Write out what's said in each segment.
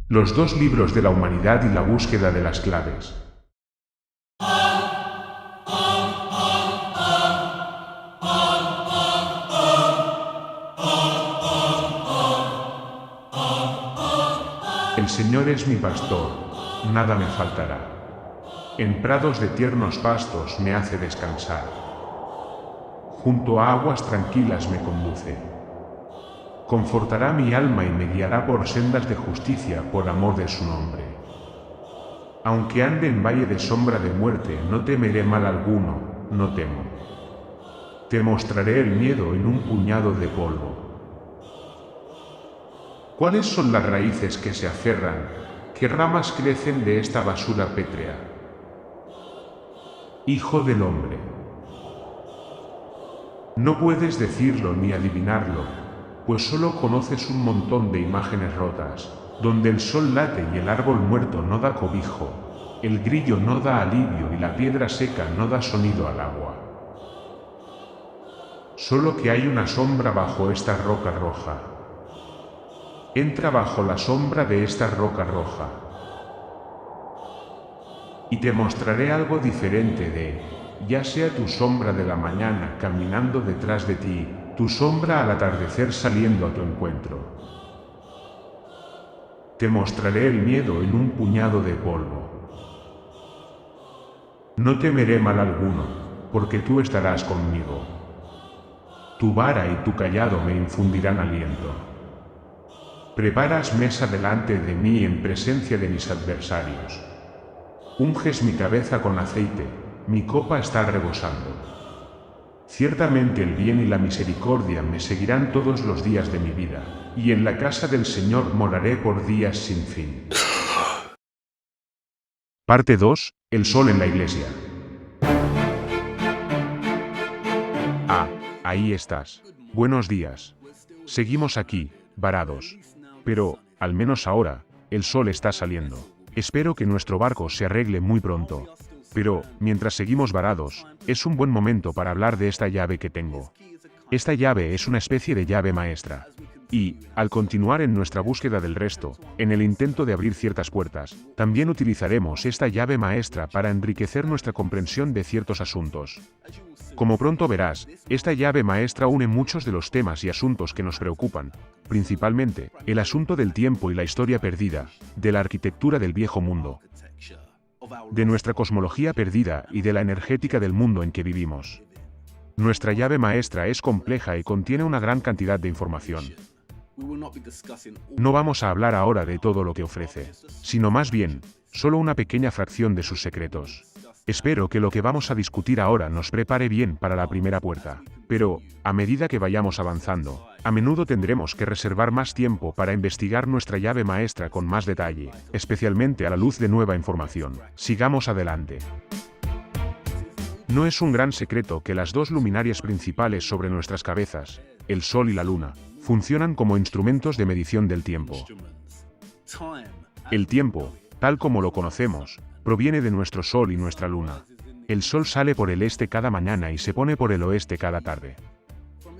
Los dos libros de la humanidad y la búsqueda de las claves. El Señor es mi pastor, nada me faltará. En prados de tiernos pastos me hace descansar. Junto a aguas tranquilas me conduce. Confortará mi alma y me guiará por sendas de justicia por amor de su nombre. Aunque ande en valle de sombra de muerte, no temeré mal alguno, no temo. Te mostraré el miedo en un puñado de polvo. ¿Cuáles son las raíces que se aferran? ¿Qué ramas crecen de esta basura pétrea? Hijo del hombre. No puedes decirlo ni adivinarlo, pues solo conoces un montón de imágenes rotas, donde el sol late y el árbol muerto no da cobijo, el grillo no da alivio y la piedra seca no da sonido al agua. Solo que hay una sombra bajo esta roca roja. Entra bajo la sombra de esta roca roja. Y te mostraré algo diferente ya sea tu sombra de la mañana caminando detrás de ti, tu sombra al atardecer saliendo a tu encuentro. Te mostraré el miedo en un puñado de polvo. No temeré mal alguno, porque tú estarás conmigo. Tu vara y tu cayado me infundirán aliento. Preparas mesa delante de mí en presencia de mis adversarios. Unges mi cabeza con aceite, mi copa está rebosando. Ciertamente el bien y la misericordia me seguirán todos los días de mi vida, y en la casa del Señor moraré por días sin fin. Parte 2. El sol en la iglesia. Ah, ahí estás. Buenos días. Seguimos aquí, varados. Pero, al menos ahora, el sol está saliendo. Espero que nuestro barco se arregle muy pronto. Pero, mientras seguimos varados, es un buen momento para hablar de esta llave que tengo. Esta llave es una especie de llave maestra. Y, al continuar en nuestra búsqueda del resto, en el intento de abrir ciertas puertas, también utilizaremos esta llave maestra para enriquecer nuestra comprensión de ciertos asuntos. Como pronto verás, esta llave maestra une muchos de los temas y asuntos que nos preocupan, principalmente, el asunto del tiempo y la historia perdida, de la arquitectura del viejo mundo, de nuestra cosmología perdida y de la energética del mundo en que vivimos. Nuestra llave maestra es compleja y contiene una gran cantidad de información. No vamos a hablar ahora de todo lo que ofrece, sino más bien, solo una pequeña fracción de sus secretos. Espero que lo que vamos a discutir ahora nos prepare bien para la primera puerta, pero, a medida que vayamos avanzando, a menudo tendremos que reservar más tiempo para investigar nuestra llave maestra con más detalle, especialmente a la luz de nueva información. Sigamos adelante. No es un gran secreto que las dos luminarias principales sobre nuestras cabezas, el Sol y la Luna, funcionan como instrumentos de medición del tiempo. El tiempo, tal como lo conocemos, proviene de nuestro Sol y nuestra Luna. El Sol sale por el este cada mañana y se pone por el oeste cada tarde.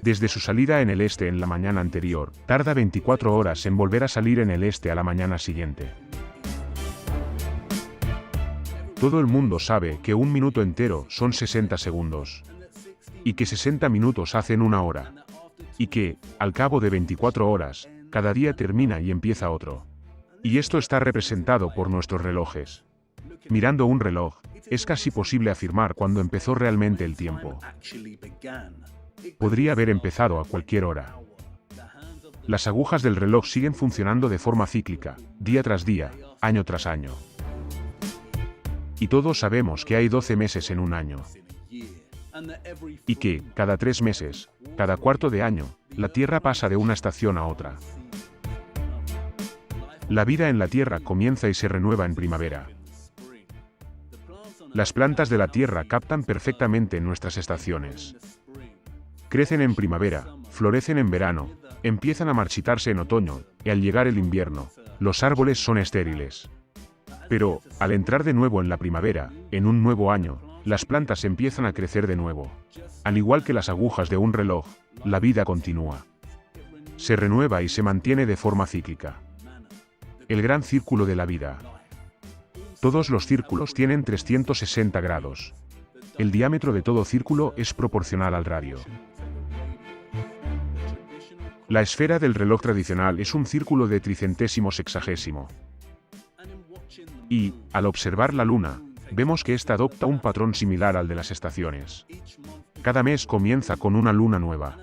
Desde su salida en el este en la mañana anterior, tarda 24 horas en volver a salir en el este a la mañana siguiente. Todo el mundo sabe que un minuto entero son 60 segundos. Y que 60 minutos hacen una hora. Y que, al cabo de 24 horas, cada día termina y empieza otro. Y esto está representado por nuestros relojes. Mirando un reloj, es casi posible afirmar cuándo empezó realmente el tiempo. Podría haber empezado a cualquier hora. Las agujas del reloj siguen funcionando de forma cíclica, día tras día, año tras año. Y todos sabemos que hay 12 meses en un año. Y que, cada 3 meses, cada cuarto de año, la Tierra pasa de una estación a otra. La vida en la Tierra comienza y se renueva en primavera. Las plantas de la Tierra captan perfectamente nuestras estaciones. Crecen en primavera, florecen en verano, empiezan a marchitarse en otoño, y al llegar el invierno, los árboles son estériles. Pero, al entrar de nuevo en la primavera, en un nuevo año, las plantas empiezan a crecer de nuevo. Al igual que las agujas de un reloj, la vida continúa. Se renueva y se mantiene de forma cíclica. El gran círculo de la vida. Todos los círculos tienen 360 grados. El diámetro de todo círculo es proporcional al radio. La esfera del reloj tradicional es un círculo de tricentésimo sexagésimo. Y, al observar la luna, vemos que ésta adopta un patrón similar al de las estaciones. Cada mes comienza con una luna nueva.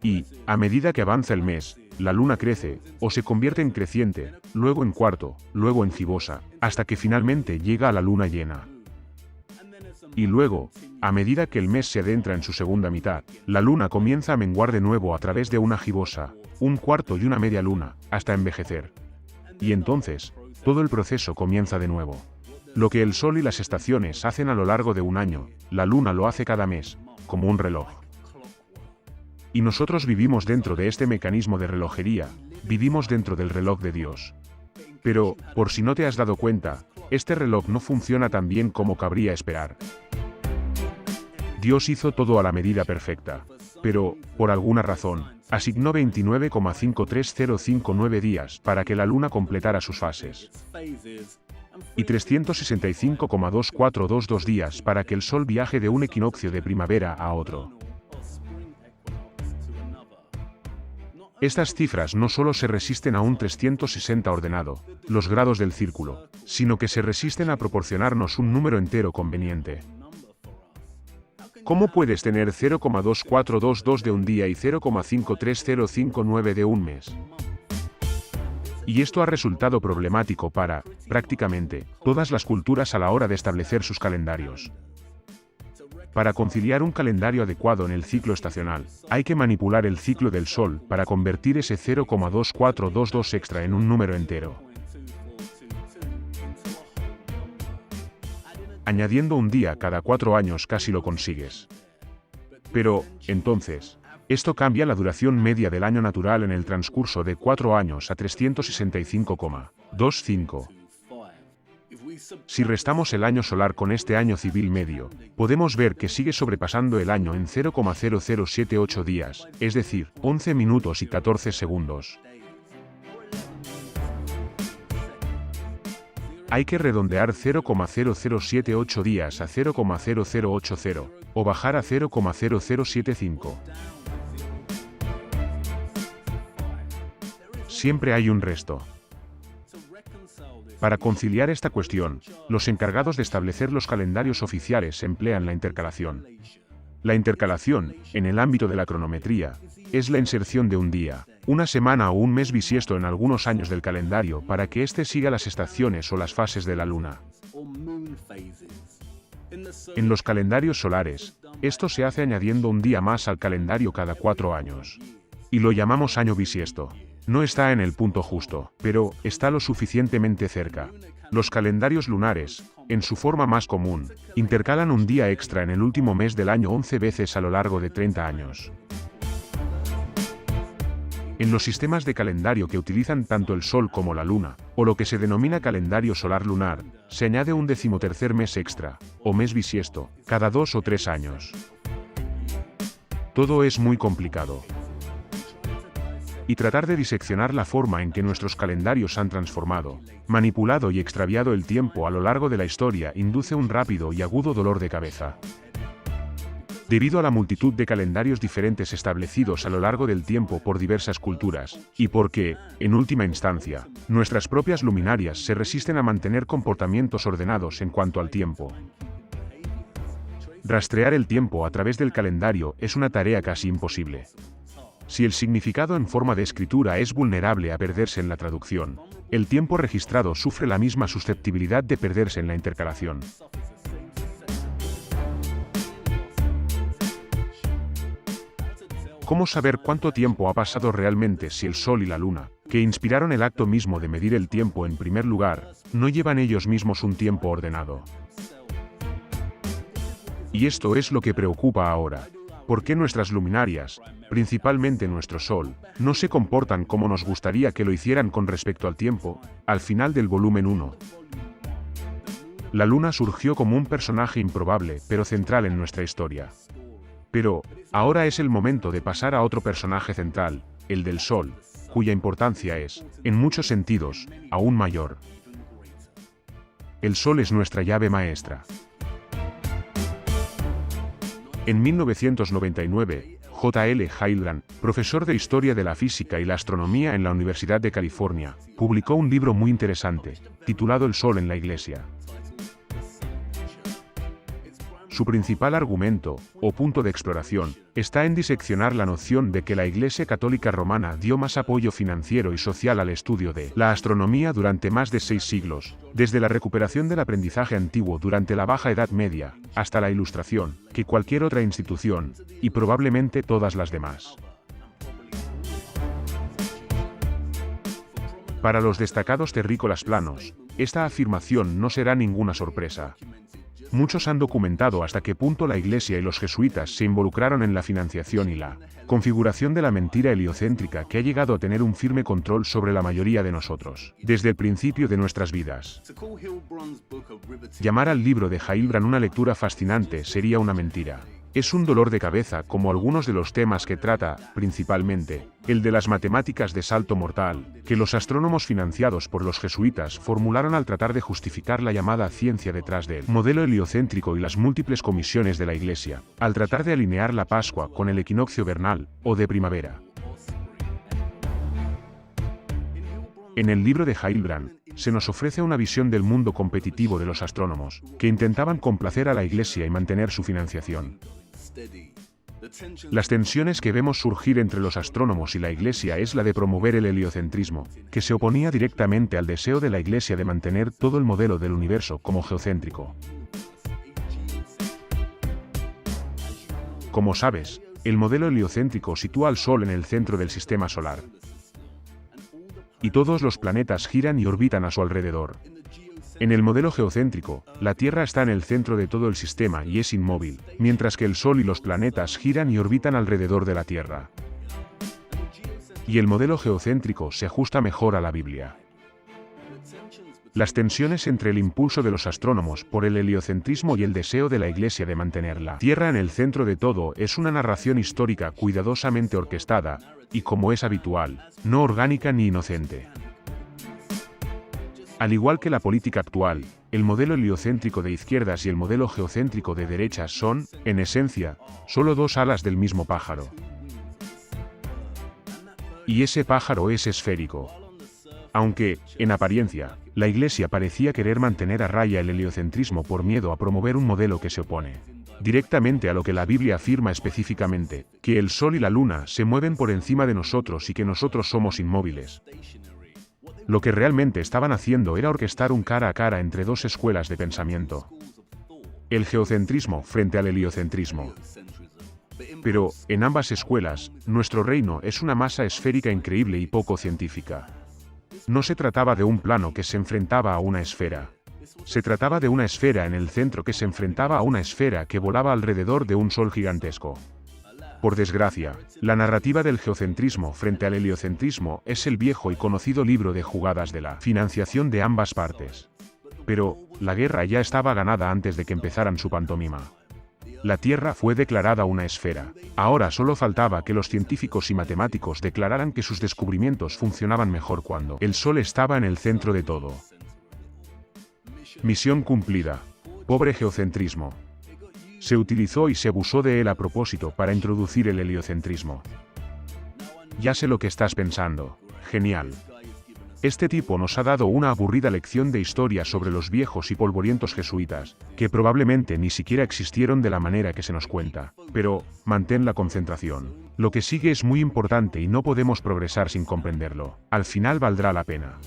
Y, a medida que avanza el mes, la luna crece, o se convierte en creciente, luego en cuarto, luego en gibosa, hasta que finalmente llega a la luna llena. Y luego, a medida que el mes se adentra en su segunda mitad, la luna comienza a menguar de nuevo a través de una gibosa, un cuarto y una media luna, hasta envejecer. Y entonces, todo el proceso comienza de nuevo. Lo que el Sol y las estaciones hacen a lo largo de un año, la luna lo hace cada mes, como un reloj. Y nosotros vivimos dentro de este mecanismo de relojería, vivimos dentro del reloj de Dios. Pero, por si no te has dado cuenta, este reloj no funciona tan bien como cabría esperar. Dios hizo todo a la medida perfecta. Pero, por alguna razón, asignó 29,53059 días para que la luna completara sus fases. Y 365,2422 días para que el Sol viaje de un equinoccio de primavera a otro. Estas cifras no solo se resisten a un 360 ordenado, los grados del círculo, sino que se resisten a proporcionarnos un número entero conveniente. ¿Cómo puedes tener 0,2422 de un día y 0,53059 de un mes? Y esto ha resultado problemático para, prácticamente, todas las culturas a la hora de establecer sus calendarios. Para conciliar un calendario adecuado en el ciclo estacional, hay que manipular el ciclo del Sol para convertir ese 0,2422 extra en un número entero. Añadiendo un día cada 4 años casi lo consigues. Pero, entonces, esto cambia la duración media del año natural en el transcurso de 4 años a 365,25. Si restamos el año solar con este año civil medio, podemos ver que sigue sobrepasando el año en 0,0078 días, es decir, 11 minutos y 14 segundos. Hay que redondear 0,0078 días a 0,0080, o bajar a 0,0075. Siempre hay un resto. Para conciliar esta cuestión, los encargados de establecer los calendarios oficiales emplean la intercalación. La intercalación, en el ámbito de la cronometría, es la inserción de un día, una semana o un mes bisiesto en algunos años del calendario para que éste siga las estaciones o las fases de la luna. En los calendarios solares, esto se hace añadiendo un día más al calendario cada 4 años. Y lo llamamos año bisiesto. No está en el punto justo, pero está lo suficientemente cerca. Los calendarios lunares, en su forma más común, intercalan un día extra en el último mes del año 11 veces a lo largo de 30 años. En los sistemas de calendario que utilizan tanto el Sol como la Luna, o lo que se denomina calendario solar lunar, se añade un 13º mes extra, o mes bisiesto, cada 2 o 3 años. Todo es muy complicado. Y tratar de diseccionar la forma en que nuestros calendarios han transformado, manipulado y extraviado el tiempo a lo largo de la historia induce un rápido y agudo dolor de cabeza. Debido a la multitud de calendarios diferentes establecidos a lo largo del tiempo por diversas culturas, y porque, en última instancia, nuestras propias luminarias se resisten a mantener comportamientos ordenados en cuanto al tiempo. Rastrear el tiempo a través del calendario es una tarea casi imposible. Si el significado en forma de escritura es vulnerable a perderse en la traducción, el tiempo registrado sufre la misma susceptibilidad de perderse en la intercalación. ¿Cómo saber cuánto tiempo ha pasado realmente si el Sol y la Luna, que inspiraron el acto mismo de medir el tiempo en primer lugar, no llevan ellos mismos un tiempo ordenado? Y esto es lo que preocupa ahora. ¿Por qué nuestras luminarias, principalmente nuestro Sol, no se comportan como nos gustaría que lo hicieran con respecto al tiempo? Al final del volumen 1. La Luna surgió como un personaje improbable pero central en nuestra historia. Pero, ahora es el momento de pasar a otro personaje central, el del Sol, cuya importancia es, en muchos sentidos, aún mayor. El Sol es nuestra llave maestra. En 1999, J.L. Hilbrand, profesor de Historia de la Física y la Astronomía en la Universidad de California, publicó un libro muy interesante, titulado El Sol en la Iglesia. Su principal argumento, o punto de exploración, está en diseccionar la noción de que la Iglesia Católica Romana dio más apoyo financiero y social al estudio de la astronomía durante más de 6 siglos, desde la recuperación del aprendizaje antiguo durante la Baja Edad Media, hasta la Ilustración, que cualquier otra institución, y probablemente todas las demás. Para los destacados terrícolas planos, esta afirmación no será ninguna sorpresa. Muchos han documentado hasta qué punto la Iglesia y los jesuitas se involucraron en la financiación y la configuración de la mentira heliocéntrica que ha llegado a tener un firme control sobre la mayoría de nosotros, desde el principio de nuestras vidas. Llamar al libro de Hilbrand una lectura fascinante sería una mentira. Es un dolor de cabeza como algunos de los temas que trata, principalmente, el de las matemáticas de salto mortal, que los astrónomos financiados por los jesuitas formularon al tratar de justificar la llamada ciencia detrás del modelo heliocéntrico y las múltiples comisiones de la Iglesia, al tratar de alinear la Pascua con el equinoccio vernal, o de primavera. En el libro de Hilbrand, se nos ofrece una visión del mundo competitivo de los astrónomos, que intentaban complacer a la Iglesia y mantener su financiación. Las tensiones que vemos surgir entre los astrónomos y la Iglesia es la de promover el heliocentrismo, que se oponía directamente al deseo de la Iglesia de mantener todo el modelo del universo como geocéntrico. Como sabes, el modelo heliocéntrico sitúa al Sol en el centro del sistema solar. Y todos los planetas giran y orbitan a su alrededor. En el modelo geocéntrico, la Tierra está en el centro de todo el sistema y es inmóvil, mientras que el Sol y los planetas giran y orbitan alrededor de la Tierra. Y el modelo geocéntrico se ajusta mejor a la Biblia. Las tensiones entre el impulso de los astrónomos por el heliocentrismo y el deseo de la Iglesia de mantener la Tierra en el centro de todo es una narración histórica cuidadosamente orquestada, y como es habitual, no orgánica ni inocente. Al igual que la política actual, el modelo heliocéntrico de izquierdas y el modelo geocéntrico de derechas son, en esencia, solo dos alas del mismo pájaro. Y ese pájaro es esférico. Aunque, en apariencia, la Iglesia parecía querer mantener a raya el heliocentrismo por miedo a promover un modelo que se opone directamente a lo que la Biblia afirma específicamente, que el Sol y la Luna se mueven por encima de nosotros y que nosotros somos inmóviles. Lo que realmente estaban haciendo era orquestar un cara a cara entre dos escuelas de pensamiento. El geocentrismo frente al heliocentrismo. Pero, en ambas escuelas, nuestro reino es una masa esférica increíble y poco científica. No se trataba de un plano que se enfrentaba a una esfera. Se trataba de una esfera en el centro que se enfrentaba a una esfera que volaba alrededor de un sol gigantesco. Por desgracia, la narrativa del geocentrismo frente al heliocentrismo es el viejo y conocido libro de jugadas de la financiación de ambas partes. Pero, la guerra ya estaba ganada antes de que empezaran su pantomima. La Tierra fue declarada una esfera. Ahora solo faltaba que los científicos y matemáticos declararan que sus descubrimientos funcionaban mejor cuando el Sol estaba en el centro de todo. Misión cumplida. Pobre geocentrismo. Se utilizó y se abusó de él a propósito para introducir el heliocentrismo. Ya sé lo que estás pensando. Genial. Este tipo nos ha dado una aburrida lección de historia sobre los viejos y polvorientos jesuitas, que probablemente ni siquiera existieron de la manera que se nos cuenta. Pero, mantén la concentración. Lo que sigue es muy importante y no podemos progresar sin comprenderlo. Al final valdrá la pena.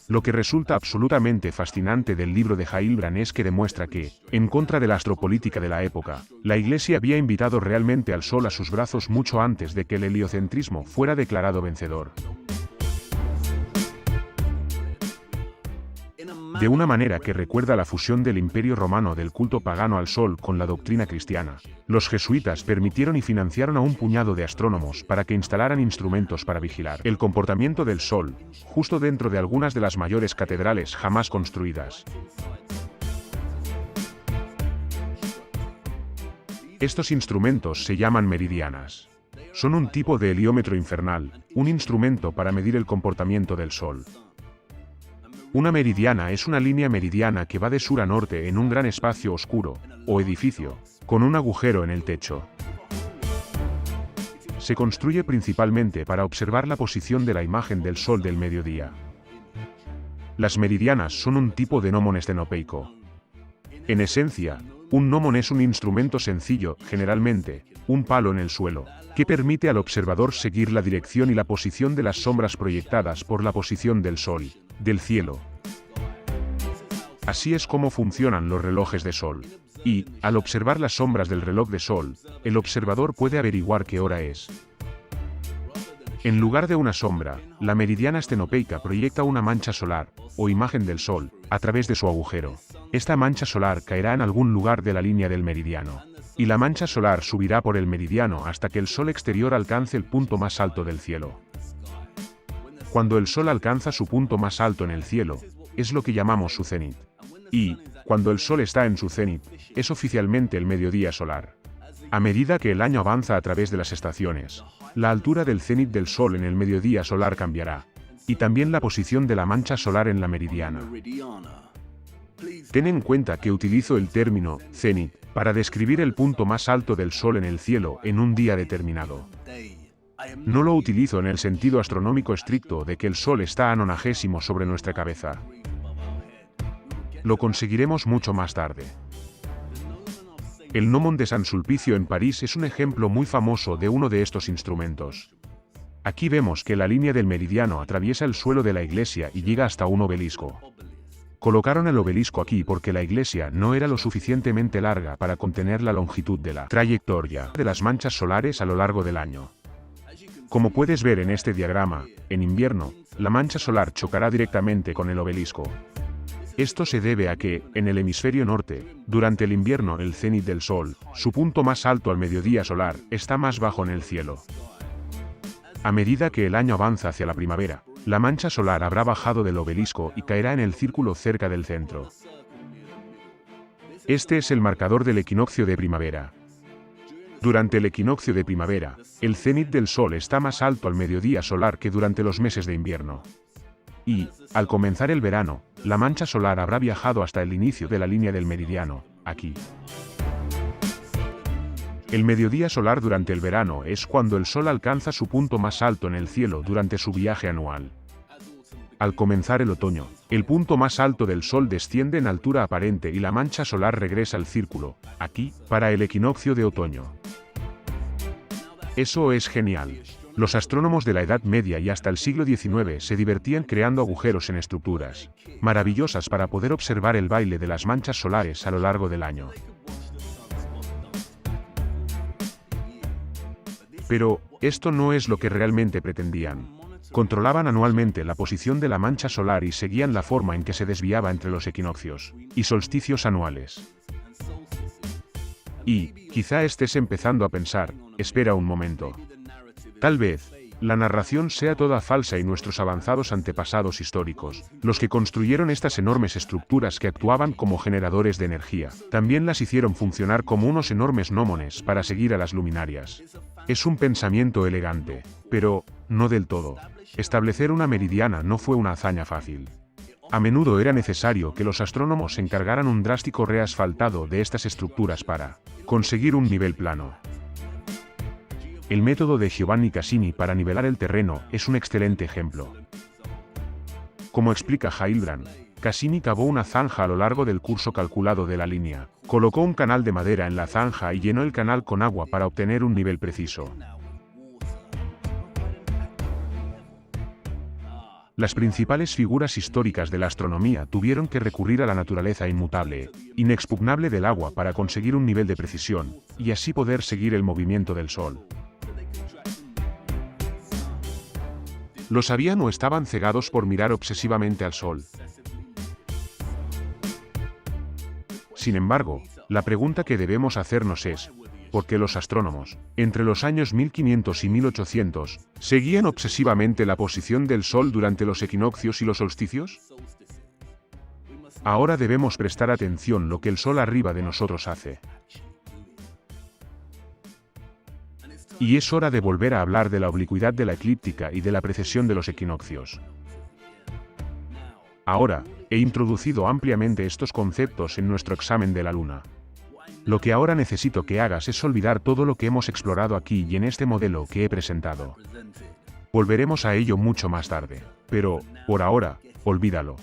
Lo que resulta absolutamente fascinante del libro de Hilbrand es que demuestra que, en contra de la astropolítica de la época, la Iglesia había invitado realmente al Sol a sus brazos mucho antes de que el heliocentrismo fuera declarado vencedor. De una manera que recuerda la fusión del Imperio Romano del culto pagano al Sol con la doctrina cristiana, los jesuitas permitieron y financiaron a un puñado de astrónomos para que instalaran instrumentos para vigilar el comportamiento del Sol, justo dentro de algunas de las mayores catedrales jamás construidas. Estos instrumentos se llaman meridianas. Son un tipo de heliómetro infernal, un instrumento para medir el comportamiento del Sol. Una meridiana es una línea meridiana que va de sur a norte en un gran espacio oscuro, o edificio, con un agujero en el techo. Se construye principalmente para observar la posición de la imagen del Sol del mediodía. Las meridianas son un tipo de gnomon estenopeico. En esencia, un gnomon es un instrumento sencillo, generalmente, un palo en el suelo, que permite al observador seguir la dirección y la posición de las sombras proyectadas por la posición del Sol, del cielo. Así es como funcionan los relojes de sol. Y, al observar las sombras del reloj de sol, el observador puede averiguar qué hora es. En lugar de una sombra, la meridiana estenopeica proyecta una mancha solar, o imagen del Sol, a través de su agujero. Esta mancha solar caerá en algún lugar de la línea del meridiano. Y la mancha solar subirá por el meridiano hasta que el Sol exterior alcance el punto más alto del cielo. Cuando el Sol alcanza su punto más alto en el cielo, es lo que llamamos su cenit. Y, cuando el Sol está en su cenit, es oficialmente el mediodía solar. A medida que el año avanza a través de las estaciones, la altura del cenit del Sol en el mediodía solar cambiará, y también la posición de la mancha solar en la meridiana. Ten en cuenta que utilizo el término cenit para describir el punto más alto del Sol en el cielo en un día determinado. No lo utilizo en el sentido astronómico estricto de que el Sol está a 90 sobre nuestra cabeza. Lo conseguiremos mucho más tarde. El gnomon de San Sulpicio en París es un ejemplo muy famoso de uno de estos instrumentos. Aquí vemos que la línea del meridiano atraviesa el suelo de la iglesia y llega hasta un obelisco. Colocaron el obelisco aquí porque la iglesia no era lo suficientemente larga para contener la longitud de la trayectoria de las manchas solares a lo largo del año. Como puedes ver en este diagrama, en invierno, la mancha solar chocará directamente con el obelisco. Esto se debe a que, en el hemisferio norte, durante el invierno el cenit del Sol, su punto más alto al mediodía solar, está más bajo en el cielo. A medida que el año avanza hacia la primavera, la mancha solar habrá bajado del obelisco y caerá en el círculo cerca del centro. Este es el marcador del equinoccio de primavera. Durante el equinoccio de primavera, el cenit del Sol está más alto al mediodía solar que durante los meses de invierno. Y, al comenzar el verano, la mancha solar habrá viajado hasta el inicio de la línea del meridiano, aquí. El mediodía solar durante el verano es cuando el Sol alcanza su punto más alto en el cielo durante su viaje anual. Al comenzar el otoño, el punto más alto del Sol desciende en altura aparente y la mancha solar regresa al círculo, aquí, para el equinoccio de otoño. Eso es genial. Los astrónomos de la Edad Media y hasta el siglo XIX se divertían creando agujeros en estructuras maravillosas para poder observar el baile de las manchas solares a lo largo del año. Pero, esto no es lo que realmente pretendían. Controlaban anualmente la posición de la mancha solar y seguían la forma en que se desviaba entre los equinoccios y solsticios anuales. Y, quizá estés empezando a pensar, espera un momento. Tal vez, la narración sea toda falsa y nuestros avanzados antepasados históricos, los que construyeron estas enormes estructuras que actuaban como generadores de energía, también las hicieron funcionar como unos enormes gnómones para seguir a las luminarias. Es un pensamiento elegante, pero, no del todo. Establecer una meridiana no fue una hazaña fácil. A menudo era necesario que los astrónomos se encargaran un drástico reasfaltado de estas estructuras para conseguir un nivel plano. El método de Giovanni Cassini para nivelar el terreno es un excelente ejemplo. Como explica Hildebrand, Cassini cavó una zanja a lo largo del curso calculado de la línea, colocó un canal de madera en la zanja y llenó el canal con agua para obtener un nivel preciso. Las principales figuras históricas de la astronomía tuvieron que recurrir a la naturaleza inmutable, inexpugnable del agua para conseguir un nivel de precisión, y así poder seguir el movimiento del Sol. ¿Lo sabían o estaban cegados por mirar obsesivamente al Sol? Sin embargo, la pregunta que debemos hacernos es, ¿por qué los astrónomos, entre los años 1500 y 1800, seguían obsesivamente la posición del Sol durante los equinoccios y los solsticios? Ahora debemos prestar atención a lo que el Sol arriba de nosotros hace. Y es hora de volver a hablar de la oblicuidad de la eclíptica y de la precesión de los equinoccios. Ahora, he introducido ampliamente estos conceptos en nuestro examen de la Luna. Lo que ahora necesito que hagas es olvidar todo lo que hemos explorado aquí y en este modelo que he presentado. Volveremos a ello mucho más tarde, pero, por ahora, olvídalo.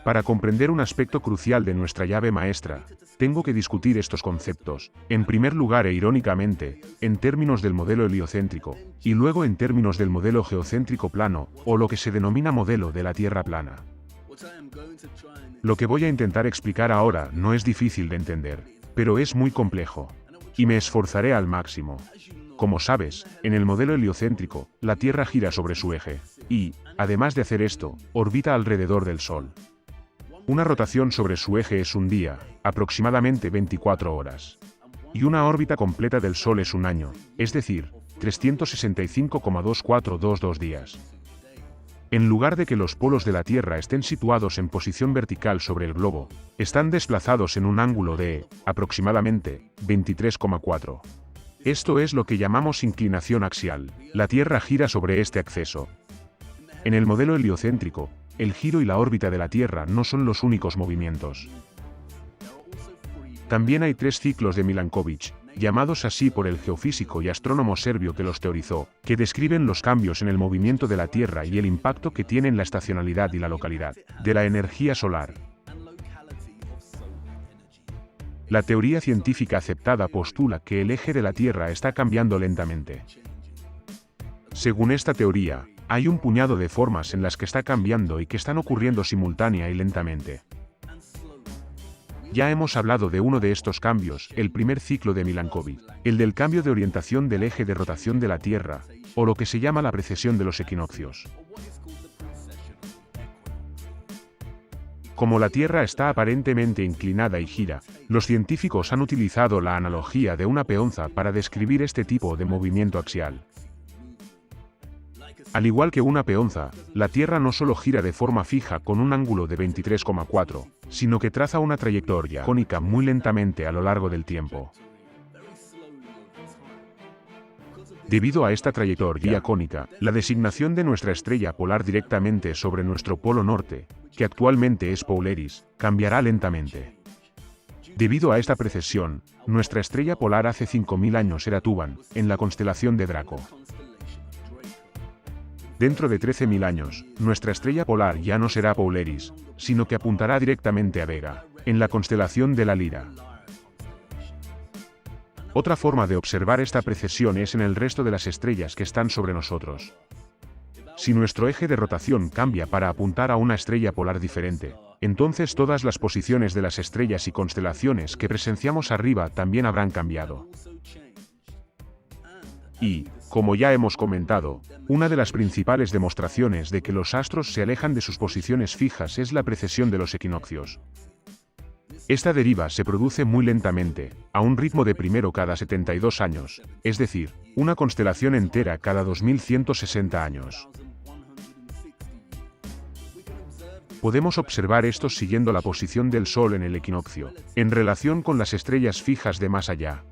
Para comprender un aspecto crucial de nuestra llave maestra, tengo que discutir estos conceptos, en primer lugar e irónicamente, en términos del modelo heliocéntrico, y luego en términos del modelo geocéntrico plano, o lo que se denomina modelo de la Tierra plana. Lo que voy a intentar explicar ahora no es difícil de entender, pero es muy complejo. Y me esforzaré al máximo. Como sabes, en el modelo heliocéntrico, la Tierra gira sobre su eje, y, además de hacer esto, orbita alrededor del Sol. Una rotación sobre su eje es un día, aproximadamente 24 horas. Y una órbita completa del Sol es un año, es decir, 365,2422 días. En lugar de que los polos de la Tierra estén situados en posición vertical sobre el globo, están desplazados en un ángulo de, aproximadamente, 23,4. Esto es lo que llamamos inclinación axial. La Tierra gira sobre este axis. En el modelo heliocéntrico, el giro y la órbita de la Tierra no son los únicos movimientos. También hay 3 ciclos de Milankovitch, llamados así por el geofísico y astrónomo serbio que los teorizó, que describen los cambios en el movimiento de la Tierra y el impacto que tienen la estacionalidad y la localidad de la energía solar. La teoría científica aceptada postula que el eje de la Tierra está cambiando lentamente. Según esta teoría, hay un puñado de formas en las que está cambiando y que están ocurriendo simultánea y lentamente. Ya hemos hablado de uno de estos cambios, el primer ciclo de Milankovitch, el del cambio de orientación del eje de rotación de la Tierra, o lo que se llama la precesión de los equinoccios. Como la Tierra está aparentemente inclinada y gira, los científicos han utilizado la analogía de una peonza para describir este tipo de movimiento axial. Al igual que una peonza, la Tierra no solo gira de forma fija con un ángulo de 23,4, sino que traza una trayectoria cónica muy lentamente a lo largo del tiempo. Debido a esta trayectoria cónica, la designación de nuestra estrella polar directamente sobre nuestro polo norte, que actualmente es Polaris, cambiará lentamente. Debido a esta precesión, nuestra estrella polar hace 5000 años era Tuban, en la constelación de Draco. Dentro de 13.000 años, nuestra estrella polar ya no será Polaris, sino que apuntará directamente a Vega, en la constelación de la Lira. Otra forma de observar esta precesión es en el resto de las estrellas que están sobre nosotros. Si nuestro eje de rotación cambia para apuntar a una estrella polar diferente, entonces todas las posiciones de las estrellas y constelaciones que presenciamos arriba también habrán cambiado. Y, como ya hemos comentado, una de las principales demostraciones de que los astros se alejan de sus posiciones fijas es la precesión de los equinoccios. Esta deriva se produce muy lentamente, a un ritmo de primero cada 72 años, es decir, una constelación entera cada 2160 años. Podemos observar esto siguiendo la posición del Sol en el equinoccio, en relación con las estrellas fijas de más allá.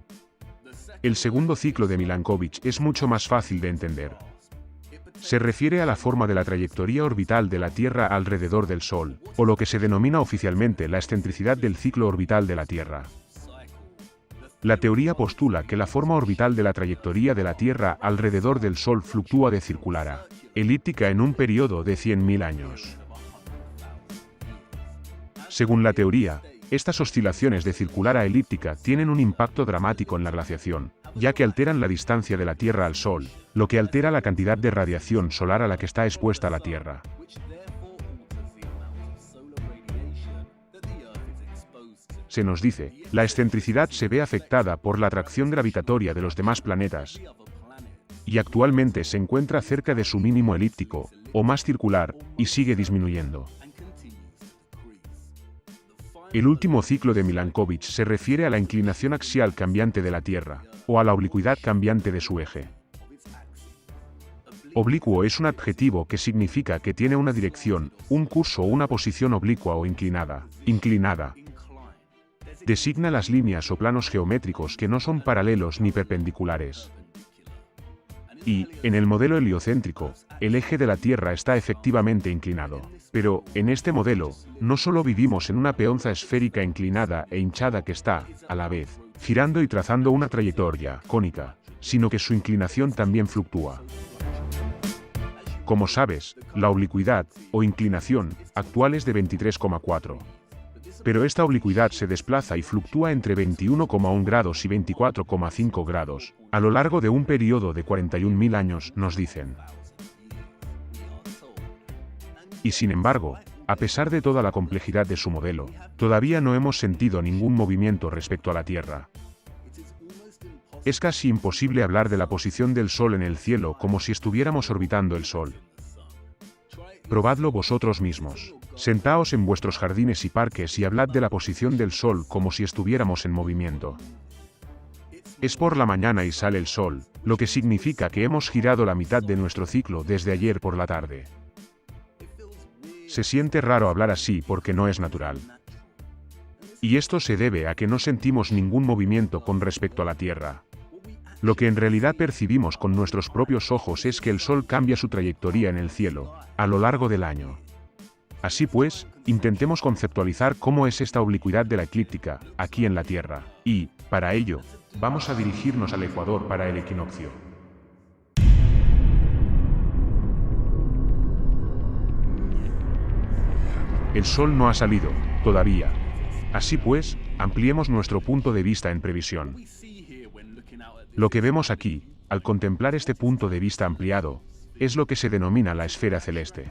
El segundo ciclo de Milankovitch es mucho más fácil de entender. Se refiere a la forma de la trayectoria orbital de la Tierra alrededor del Sol, o lo que se denomina oficialmente la excentricidad del ciclo orbital de la Tierra. La teoría postula que la forma orbital de la trayectoria de la Tierra alrededor del Sol fluctúa de circular a elíptica en un periodo de 100.000 años. Según la teoría, estas oscilaciones de circular a elíptica tienen un impacto dramático en la glaciación, ya que alteran la distancia de la Tierra al Sol, lo que altera la cantidad de radiación solar a la que está expuesta la Tierra. Se nos dice, la excentricidad se ve afectada por la atracción gravitatoria de los demás planetas, y actualmente se encuentra cerca de su mínimo elíptico, o más circular, y sigue disminuyendo. El último ciclo de Milankovitch se refiere a la inclinación axial cambiante de la Tierra, o a la oblicuidad cambiante de su eje. Oblicuo es un adjetivo que significa que tiene una dirección, un curso o una posición oblicua o inclinada. Designa las líneas o planos geométricos que no son paralelos ni perpendiculares. Y, en el modelo heliocéntrico, el eje de la Tierra está efectivamente inclinado. Pero, en este modelo, no solo vivimos en una peonza esférica inclinada e hinchada que está, a la vez, girando y trazando una trayectoria cónica, sino que su inclinación también fluctúa. Como sabes, la oblicuidad, o inclinación, actual es de 23,4. Pero esta oblicuidad se desplaza y fluctúa entre 21,1 grados y 24,5 grados, a lo largo de un periodo de 41.000 años, nos dicen. Y sin embargo, a pesar de toda la complejidad de su modelo, todavía no hemos sentido ningún movimiento respecto a la Tierra. Es casi imposible hablar de la posición del Sol en el cielo como si estuviéramos orbitando el Sol. Probadlo vosotros mismos. Sentaos en vuestros jardines y parques y hablad de la posición del Sol como si estuviéramos en movimiento. Es por la mañana y sale el Sol, lo que significa que hemos girado la mitad de nuestro ciclo desde ayer por la tarde. Se siente raro hablar así porque no es natural. Y esto se debe a que no sentimos ningún movimiento con respecto a la Tierra. Lo que en realidad percibimos con nuestros propios ojos es que el Sol cambia su trayectoria en el cielo, a lo largo del año. Así pues, intentemos conceptualizar cómo es esta oblicuidad de la eclíptica, aquí en la Tierra. Y, para ello, vamos a dirigirnos al ecuador para el equinoccio. El Sol no ha salido, todavía. Así pues, ampliemos nuestro punto de vista en previsión. Lo que vemos aquí, al contemplar este punto de vista ampliado, es lo que se denomina la esfera celeste.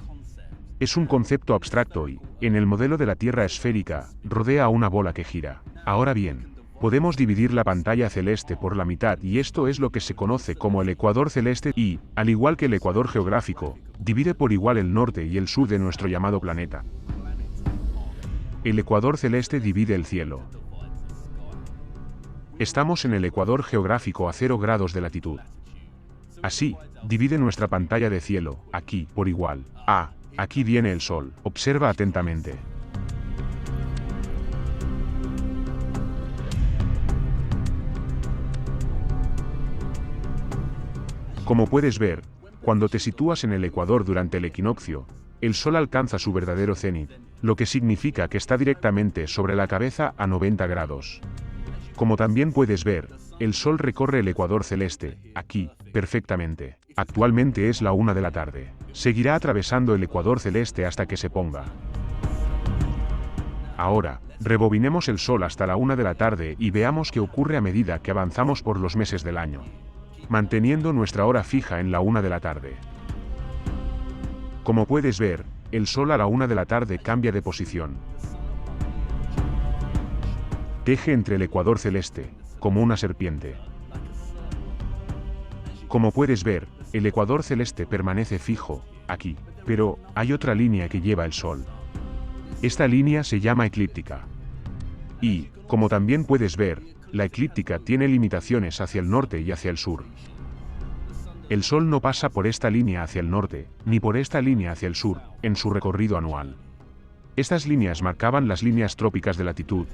Es un concepto abstracto y, en el modelo de la Tierra esférica, rodea a una bola que gira. Ahora bien, podemos dividir la pantalla celeste por la mitad y esto es lo que se conoce como el ecuador celeste y, al igual que el ecuador geográfico, divide por igual el norte y el sur de nuestro llamado planeta. El ecuador celeste divide el cielo. Estamos en el ecuador geográfico a 0 grados de latitud. Así, divide nuestra pantalla de cielo, aquí, por igual. Aquí viene el Sol. Observa atentamente. Como puedes ver, cuando te sitúas en el ecuador durante el equinoccio, el Sol alcanza su verdadero cenit, lo que significa que está directamente sobre la cabeza a 90 grados. Como también puedes ver, el Sol recorre el ecuador celeste, aquí, perfectamente. Actualmente es la 1 de la tarde. Seguirá atravesando el ecuador celeste hasta que se ponga. Ahora, rebobinemos el Sol hasta la 1 de la tarde y veamos qué ocurre a medida que avanzamos por los meses del año. Manteniendo nuestra hora fija en la 1 de la tarde. Como puedes ver, el Sol a la 1 de la tarde cambia de posición. Teje entre el ecuador celeste, como una serpiente. Como puedes ver, el ecuador celeste permanece fijo, aquí, pero hay otra línea que lleva el Sol. Esta línea se llama eclíptica. Y, como también puedes ver, la eclíptica tiene limitaciones hacia el norte y hacia el sur. El Sol no pasa por esta línea hacia el norte, ni por esta línea hacia el sur, en su recorrido anual. Estas líneas marcaban las líneas trópicas de latitud,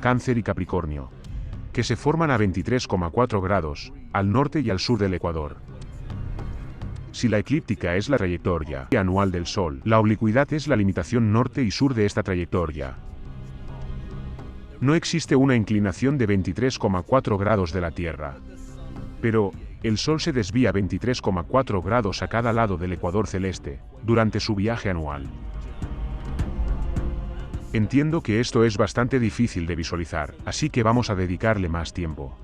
Cáncer y Capricornio, que se forman a 23,4 grados, al norte y al sur del ecuador. Si la eclíptica es la trayectoria anual del Sol, la oblicuidad es la limitación norte y sur de esta trayectoria. No existe una inclinación de 23,4 grados de la Tierra. Pero, el Sol se desvía 23,4 grados a cada lado del ecuador celeste, durante su viaje anual. Entiendo que esto es bastante difícil de visualizar, así que vamos a dedicarle más tiempo.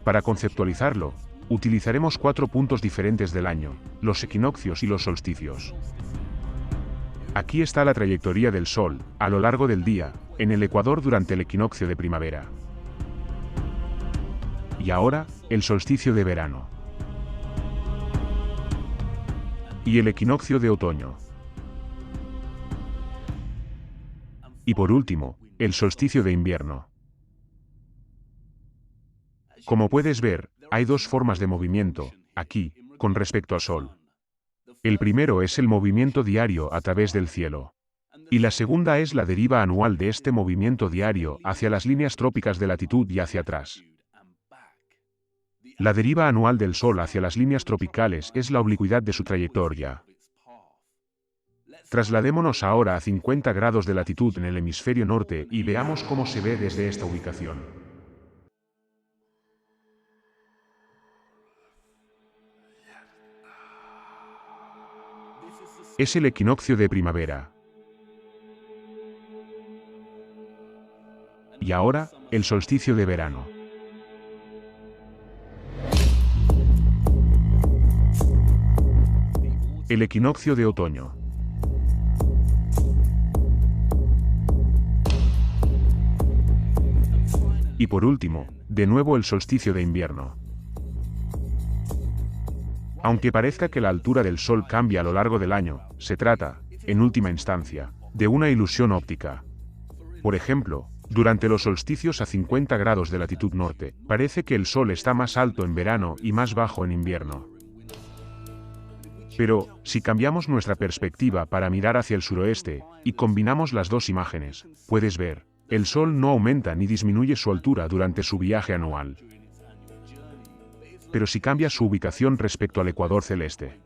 Para conceptualizarlo, utilizaremos 4 puntos diferentes del año, los equinoccios y los solsticios. Aquí está la trayectoria del Sol, a lo largo del día, en el ecuador durante el equinoccio de primavera. Y ahora, el solsticio de verano. Y el equinoccio de otoño. Y por último, el solsticio de invierno. Como puedes ver, hay 2 formas de movimiento, aquí, con respecto al Sol. El primero es el movimiento diario a través del cielo. Y la segunda es la deriva anual de este movimiento diario hacia las líneas trópicas de latitud y hacia atrás. La deriva anual del Sol hacia las líneas tropicales es la oblicuidad de su trayectoria. Trasladémonos ahora a 50 grados de latitud en el hemisferio norte y veamos cómo se ve desde esta ubicación. Es el equinoccio de primavera. Y ahora, el solsticio de verano. El equinoccio de otoño. Y por último, de nuevo el solsticio de invierno. Aunque parezca que la altura del Sol cambia a lo largo del año, se trata, en última instancia, de una ilusión óptica. Por ejemplo, durante los solsticios a 50 grados de latitud norte, parece que el Sol está más alto en verano y más bajo en invierno. Pero, si cambiamos nuestra perspectiva para mirar hacia el suroeste, y combinamos las dos imágenes, puedes ver, el Sol no aumenta ni disminuye su altura durante su viaje anual. Pero si cambia su ubicación respecto al ecuador celeste.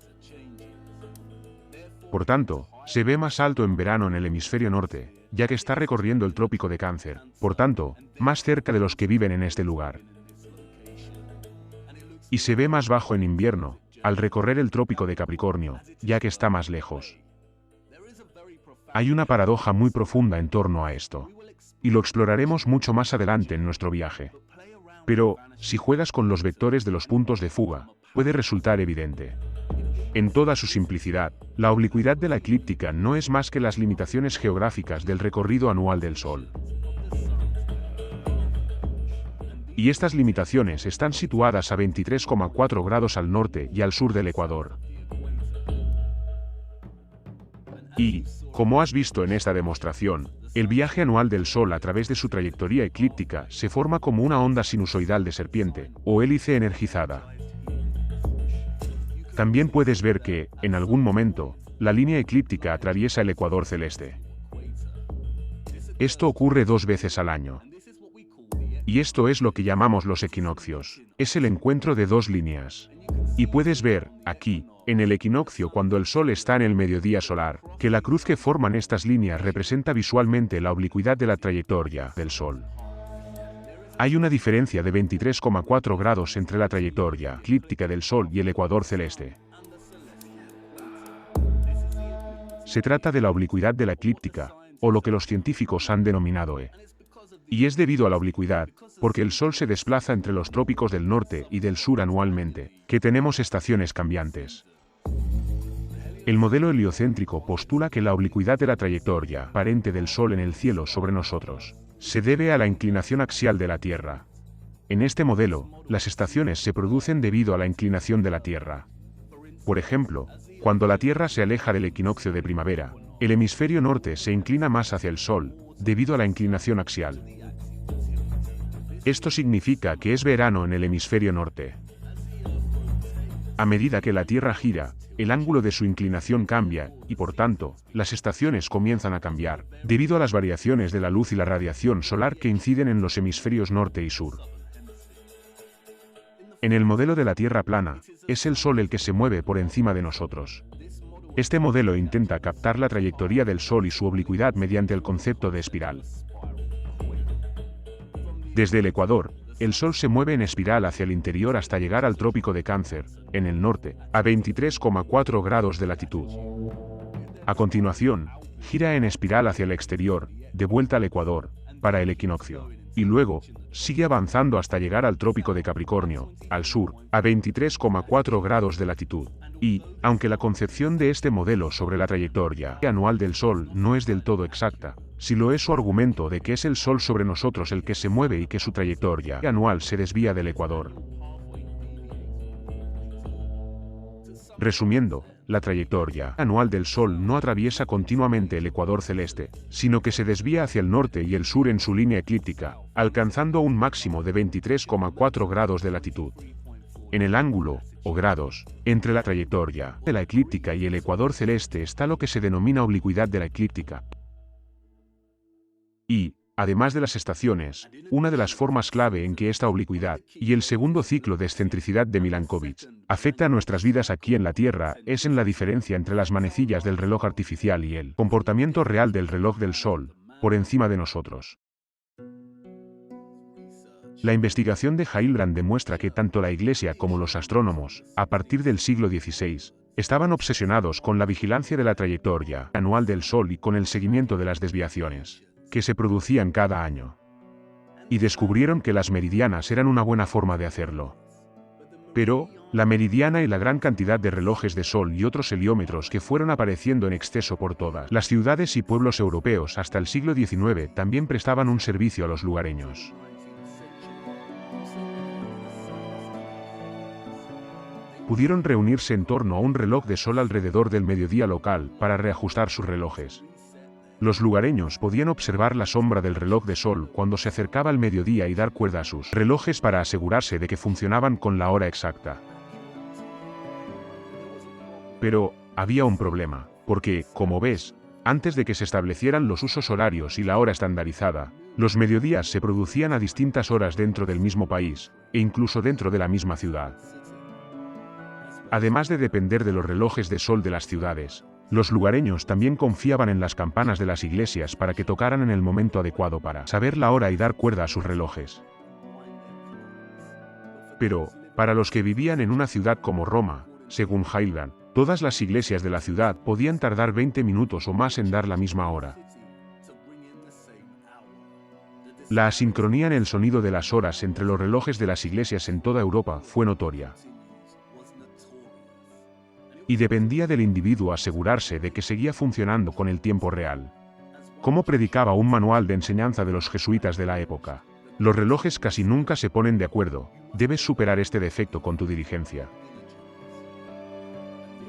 Por tanto, se ve más alto en verano en el hemisferio norte, ya que está recorriendo el trópico de Cáncer, por tanto, más cerca de los que viven en este lugar. Y se ve más bajo en invierno, al recorrer el trópico de Capricornio, ya que está más lejos. Hay una paradoja muy profunda en torno a esto. Y lo exploraremos mucho más adelante en nuestro viaje. Pero, si juegas con los vectores de los puntos de fuga, puede resultar evidente. En toda su simplicidad, la oblicuidad de la eclíptica no es más que las limitaciones geográficas del recorrido anual del Sol. Y estas limitaciones están situadas a 23,4 grados al norte y al sur del ecuador. Y, como has visto en esta demostración, el viaje anual del Sol a través de su trayectoria eclíptica se forma como una onda sinusoidal de serpiente, o hélice energizada. También puedes ver que, en algún momento, la línea eclíptica atraviesa el ecuador celeste. Esto ocurre 2 veces al año. Y esto es lo que llamamos los equinoccios. Es el encuentro de dos líneas. Y puedes ver, aquí, en el equinoccio cuando el Sol está en el mediodía solar, que la cruz que forman estas líneas representa visualmente la oblicuidad de la trayectoria del Sol. Hay una diferencia de 23,4 grados entre la trayectoria eclíptica del Sol y el ecuador celeste. Se trata de la oblicuidad de la eclíptica, o lo que los científicos han denominado E. Y es debido a la oblicuidad, porque el Sol se desplaza entre los trópicos del norte y del sur anualmente, que tenemos estaciones cambiantes. El modelo heliocéntrico postula que la oblicuidad de la trayectoria aparente del Sol en el cielo sobre nosotros se debe a la inclinación axial de la Tierra. En este modelo, las estaciones se producen debido a la inclinación de la Tierra. Por ejemplo, cuando la Tierra se aleja del equinoccio de primavera, el hemisferio norte se inclina más hacia el Sol, debido a la inclinación axial. Esto significa que es verano en el hemisferio norte. A medida que la Tierra gira, el ángulo de su inclinación cambia, y por tanto, las estaciones comienzan a cambiar, debido a las variaciones de la luz y la radiación solar que inciden en los hemisferios norte y sur. En el modelo de la Tierra plana, es el Sol el que se mueve por encima de nosotros. Este modelo intenta captar la trayectoria del Sol y su oblicuidad mediante el concepto de espiral. Desde el ecuador, el Sol se mueve en espiral hacia el interior hasta llegar al trópico de Cáncer, en el norte, a 23,4 grados de latitud. A continuación, gira en espiral hacia el exterior, de vuelta al ecuador, para el equinoccio. Y luego, sigue avanzando hasta llegar al trópico de Capricornio, al sur, a 23,4 grados de latitud. Y, aunque la concepción de este modelo sobre la trayectoria anual del Sol no es del todo exacta, si lo es su argumento de que es el Sol sobre nosotros el que se mueve y que su trayectoria anual se desvía del ecuador. Resumiendo, la trayectoria anual del Sol no atraviesa continuamente el ecuador celeste, sino que se desvía hacia el norte y el sur en su línea eclíptica, alcanzando un máximo de 23,4 grados de latitud. En el ángulo, o grados, entre la trayectoria de la eclíptica y el ecuador celeste está lo que se denomina oblicuidad de la eclíptica. Y, Además de las estaciones, una de las formas clave en que esta oblicuidad y el segundo ciclo de excentricidad de Milankovitch afecta a nuestras vidas aquí en la Tierra es en la diferencia entre las manecillas del reloj artificial y el comportamiento real del reloj del Sol, por encima de nosotros. La investigación de Hildebrand demuestra que tanto la Iglesia como los astrónomos, a partir del siglo XVI, estaban obsesionados con la vigilancia de la trayectoria anual del Sol y con el seguimiento de las desviaciones que se producían cada año. Y descubrieron que las meridianas eran una buena forma de hacerlo. Pero, la meridiana y la gran cantidad de relojes de sol y otros heliómetros que fueron apareciendo en exceso por todas las ciudades y pueblos europeos hasta el siglo XIX también prestaban un servicio a los lugareños. Pudieron reunirse en torno a un reloj de sol alrededor del mediodía local para reajustar sus relojes. Los lugareños podían observar la sombra del reloj de sol cuando se acercaba el mediodía y dar cuerda a sus relojes para asegurarse de que funcionaban con la hora exacta. Pero, había un problema, porque, como ves, antes de que se establecieran los usos horarios y la hora estandarizada, los mediodías se producían a distintas horas dentro del mismo país, e incluso dentro de la misma ciudad. Además de depender de los relojes de sol de las ciudades, los lugareños también confiaban en las campanas de las iglesias para que tocaran en el momento adecuado para saber la hora y dar cuerda a sus relojes. Pero, para los que vivían en una ciudad como Roma, según Hildebrand, todas las iglesias de la ciudad podían tardar 20 minutos o más en dar la misma hora. La asincronía en el sonido de las horas entre los relojes de las iglesias en toda Europa fue notoria. Y dependía del individuo asegurarse de que seguía funcionando con el tiempo real. Como predicaba un manual de enseñanza de los jesuitas de la época, los relojes casi nunca se ponen de acuerdo, debes superar este defecto con tu diligencia.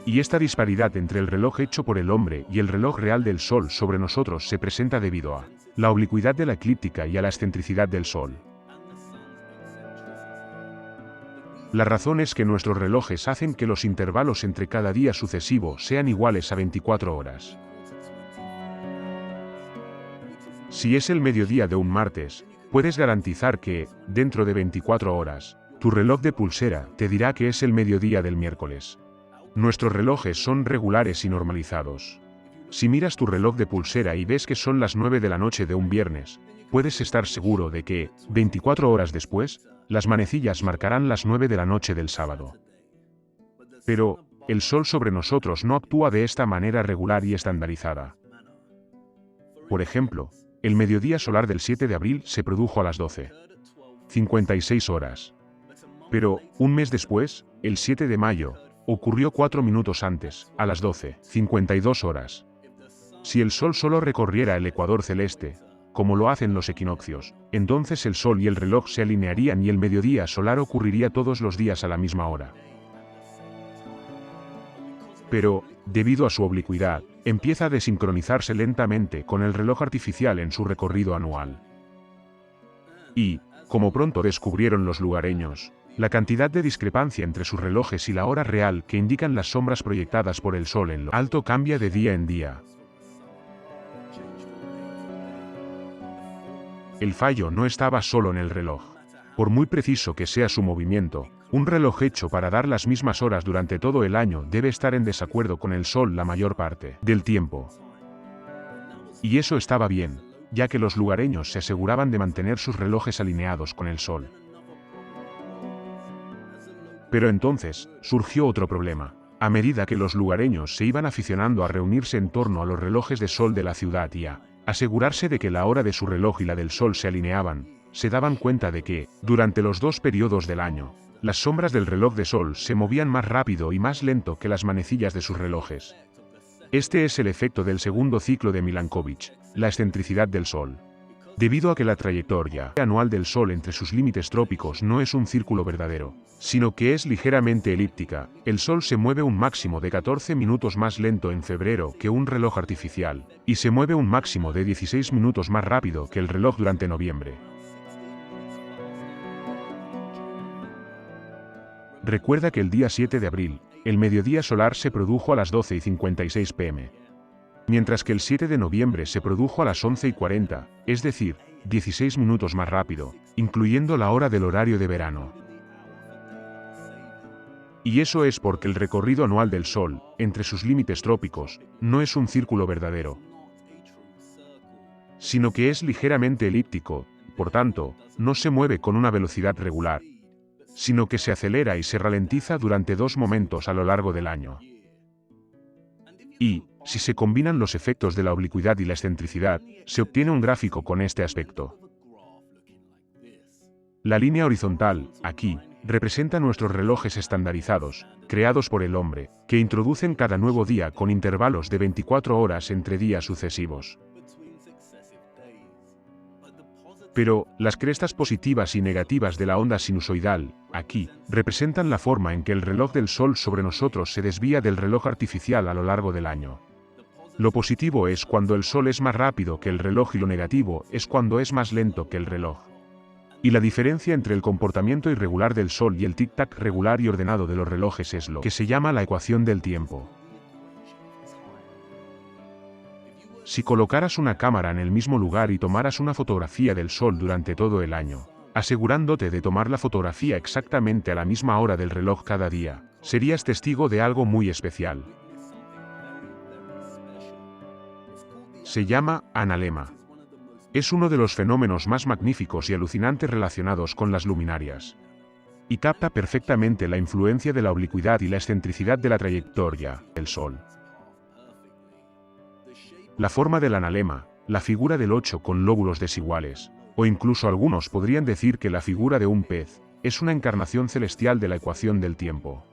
Y esta disparidad entre el reloj hecho por el hombre y el reloj real del Sol sobre nosotros se presenta debido a la oblicuidad de la eclíptica y a la excentricidad del Sol. La razón es que nuestros relojes hacen que los intervalos entre cada día sucesivo sean iguales a 24 horas. Si es el mediodía de un martes, puedes garantizar que, dentro de 24 horas, tu reloj de pulsera te dirá que es el mediodía del miércoles. Nuestros relojes son regulares y normalizados. Si miras tu reloj de pulsera y ves que son las 9 de la noche de un viernes, puedes estar seguro de que, 24 horas después, las manecillas marcarán las 9 de la noche del sábado. Pero, el Sol sobre nosotros no actúa de esta manera regular y estandarizada. Por ejemplo, el mediodía solar del 7 de abril se produjo a las 12:56 horas. Pero, un mes después, el 7 de mayo, ocurrió 4 minutos antes, a las 12:52 horas. Si el Sol solo recorriera el ecuador celeste, como lo hacen los equinoccios, entonces el Sol y el reloj se alinearían y el mediodía solar ocurriría todos los días a la misma hora. Pero, debido a su oblicuidad, empieza a desincronizarse lentamente con el reloj artificial en su recorrido anual. Y, como pronto descubrieron los lugareños, la cantidad de discrepancia entre sus relojes y la hora real que indican las sombras proyectadas por el Sol en lo alto cambia de día en día. El fallo no estaba solo en el reloj. Por muy preciso que sea su movimiento, un reloj hecho para dar las mismas horas durante todo el año debe estar en desacuerdo con el Sol la mayor parte del tiempo. Y eso estaba bien, ya que los lugareños se aseguraban de mantener sus relojes alineados con el Sol. Pero entonces, surgió otro problema. A medida que los lugareños se iban aficionando a reunirse en torno a los relojes de sol de la ciudad y a asegurarse de que la hora de su reloj y la del Sol se alineaban, se daban cuenta de que, durante los dos periodos del año, las sombras del reloj de Sol se movían más rápido y más lento que las manecillas de sus relojes. Este es el efecto del segundo ciclo de Milankovitch, la excentricidad del Sol. Debido a que la trayectoria anual del Sol entre sus límites trópicos no es un círculo verdadero, sino que es ligeramente elíptica, el Sol se mueve un máximo de 14 minutos más lento en febrero que un reloj artificial, y se mueve un máximo de 16 minutos más rápido que el reloj durante noviembre. Recuerda que el día 7 de abril, el mediodía solar se produjo a las 12:56 p.m. Mientras que el 7 de noviembre se produjo a las 11:40, es decir, 16 minutos más rápido, incluyendo la hora del horario de verano. Y eso es porque el recorrido anual del Sol, entre sus límites trópicos, no es un círculo verdadero, sino que es ligeramente elíptico, por tanto, no se mueve con una velocidad regular, sino que se acelera y se ralentiza durante dos momentos a lo largo del año. Y, si se combinan los efectos de la oblicuidad y la excentricidad, se obtiene un gráfico con este aspecto. La línea horizontal, aquí, representa nuestros relojes estandarizados, creados por el hombre, que introducen cada nuevo día con intervalos de 24 horas entre días sucesivos. Pero, las crestas positivas y negativas de la onda sinusoidal, aquí, representan la forma en que el reloj del Sol sobre nosotros se desvía del reloj artificial a lo largo del año. Lo positivo es cuando el Sol es más rápido que el reloj y lo negativo es cuando es más lento que el reloj. Y la diferencia entre el comportamiento irregular del Sol y el tic-tac regular y ordenado de los relojes es lo que se llama la ecuación del tiempo. Si colocaras una cámara en el mismo lugar y tomaras una fotografía del Sol durante todo el año, asegurándote de tomar la fotografía exactamente a la misma hora del reloj cada día, serías testigo de algo muy especial. Se llama analema. Es uno de los fenómenos más magníficos y alucinantes relacionados con las luminarias. Y capta perfectamente la influencia de la oblicuidad y la excentricidad de la trayectoria del Sol. La forma del analema, la figura del 8 con lóbulos desiguales, o incluso algunos podrían decir que la figura de un pez, es una encarnación celestial de la ecuación del tiempo.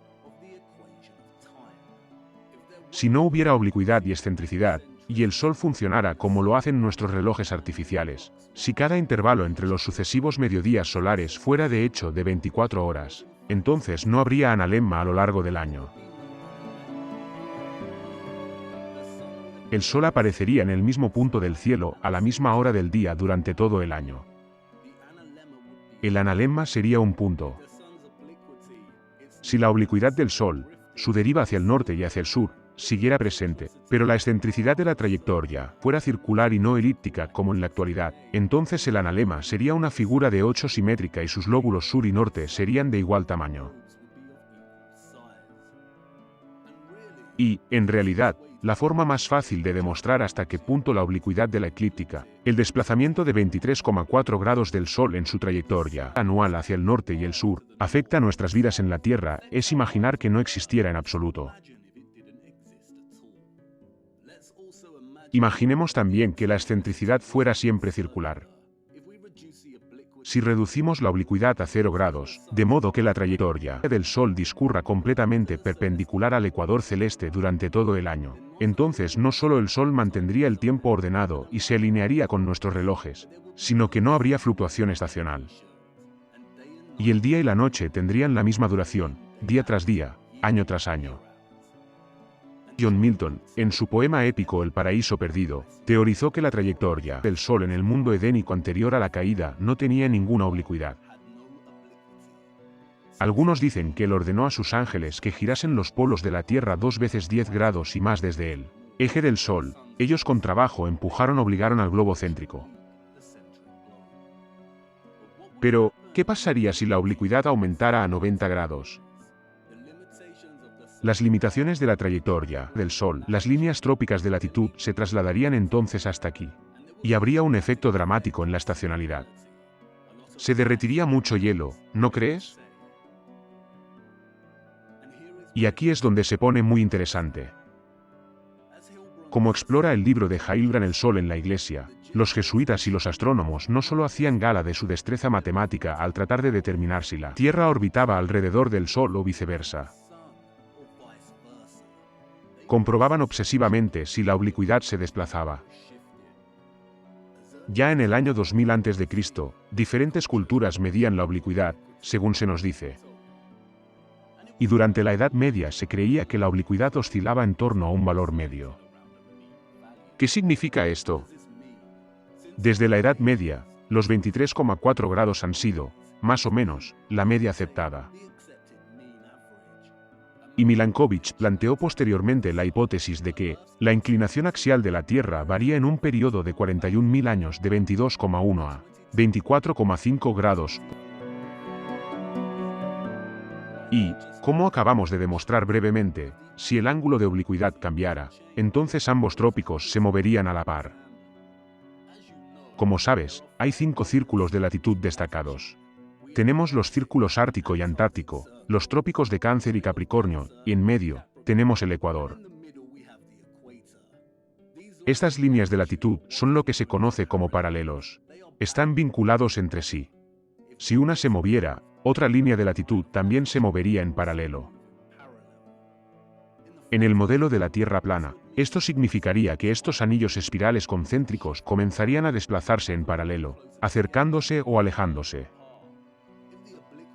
Si no hubiera oblicuidad y excentricidad, y el Sol funcionara como lo hacen nuestros relojes artificiales, si cada intervalo entre los sucesivos mediodías solares fuera de hecho de 24 horas, entonces no habría analema a lo largo del año. El Sol aparecería en el mismo punto del cielo a la misma hora del día durante todo el año. El analema sería un punto. Si la oblicuidad del Sol, su deriva hacia el norte y hacia el sur, siguiera presente, pero la excentricidad de la trayectoria fuera circular y no elíptica como en la actualidad, entonces el analema sería una figura de 8 simétrica y sus lóbulos sur y norte serían de igual tamaño. Y, en realidad, la forma más fácil de demostrar hasta qué punto la oblicuidad de la eclíptica, el desplazamiento de 23,4 grados del Sol en su trayectoria anual hacia el norte y el sur, afecta a nuestras vidas en la Tierra, es imaginar que no existiera en absoluto. Imaginemos también que la excentricidad fuera siempre circular. Si reducimos la oblicuidad a 0 grados, de modo que la trayectoria del Sol discurra completamente perpendicular al ecuador celeste durante todo el año, entonces no solo el Sol mantendría el tiempo ordenado y se alinearía con nuestros relojes, sino que no habría fluctuación estacional. Y el día y la noche tendrían la misma duración, día tras día, año tras año. John Milton, en su poema épico El paraíso perdido, teorizó que la trayectoria del Sol en el mundo edénico anterior a la caída no tenía ninguna oblicuidad. Algunos dicen que él ordenó a sus ángeles que girasen los polos de la Tierra 2 veces 10 grados y más desde el eje del Sol. Ellos con trabajo obligaron al globo céntrico. Pero, ¿qué pasaría si la oblicuidad aumentara a 90 grados? Las limitaciones de la trayectoria del Sol, las líneas trópicas de latitud, se trasladarían entonces hasta aquí. Y habría un efecto dramático en la estacionalidad. Se derretiría mucho hielo, ¿no crees? Y aquí es donde se pone muy interesante. Como explora el libro de Hilbrand el Sol en la Iglesia, los jesuitas y los astrónomos no solo hacían gala de su destreza matemática al tratar de determinar si la Tierra orbitaba alrededor del Sol o viceversa. Comprobaban obsesivamente si la oblicuidad se desplazaba. Ya en el año 2000 a.C., diferentes culturas medían la oblicuidad, según se nos dice. Y durante la Edad Media se creía que la oblicuidad oscilaba en torno a un valor medio. ¿Qué significa esto? Desde la Edad Media, los 23,4 grados han sido, más o menos, la media aceptada. Y Milankovitch planteó posteriormente la hipótesis de que la inclinación axial de la Tierra varía en un periodo de 41.000 años de 22,1 a 24,5 grados. Y, como acabamos de demostrar brevemente, si el ángulo de oblicuidad cambiara, entonces ambos trópicos se moverían a la par. Como sabes, hay 5 círculos de latitud destacados. Tenemos los círculos ártico y antártico, los trópicos de Cáncer y Capricornio, y en medio, tenemos el Ecuador. Estas líneas de latitud son lo que se conoce como paralelos. Están vinculados entre sí. Si una se moviera, otra línea de latitud también se movería en paralelo. En el modelo de la Tierra plana, esto significaría que estos anillos espirales concéntricos comenzarían a desplazarse en paralelo, acercándose o alejándose.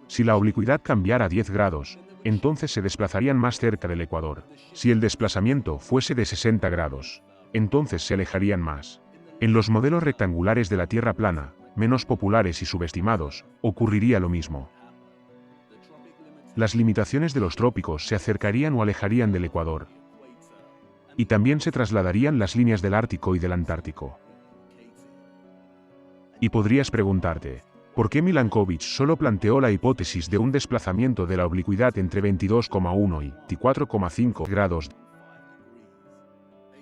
Si la oblicuidad cambiara 10 grados, entonces se desplazarían más cerca del ecuador. Si el desplazamiento fuese de 60 grados, entonces se alejarían más. En los modelos rectangulares de la Tierra plana, menos populares y subestimados, ocurriría lo mismo. Las limitaciones de los trópicos se acercarían o alejarían del ecuador. Y también se trasladarían las líneas del Ártico y del Antártico. Y podrías preguntarte, ¿por qué Milankovitch solo planteó la hipótesis de un desplazamiento de la oblicuidad entre 22,1 y 24,5 grados?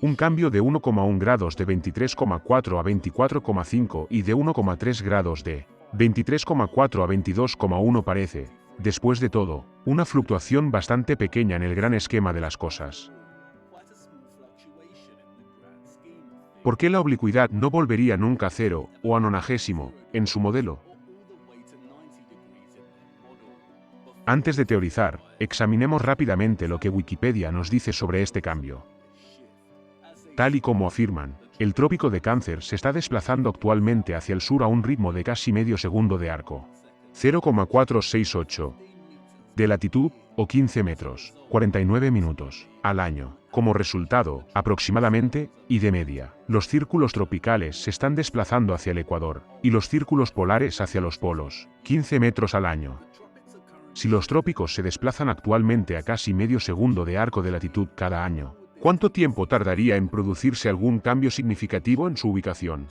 Un cambio de 1,1 grados de 23,4 a 24,5 y de 1,3 grados de 23,4 a 22,1 parece, después de todo, una fluctuación bastante pequeña en el gran esquema de las cosas. ¿Por qué la oblicuidad no volvería nunca a 0 o a 90 en su modelo? Antes de teorizar, examinemos rápidamente lo que Wikipedia nos dice sobre este cambio. Tal y como afirman, el trópico de Cáncer se está desplazando actualmente hacia el sur a un ritmo de casi medio segundo de arco. 0,468 de latitud, o 15 metros, 49 minutos, al año. Como resultado, aproximadamente, y de media, los círculos tropicales se están desplazando hacia el ecuador, y los círculos polares hacia los polos, 15 metros al año. Si los trópicos se desplazan actualmente a casi medio segundo de arco de latitud cada año, ¿cuánto tiempo tardaría en producirse algún cambio significativo en su ubicación?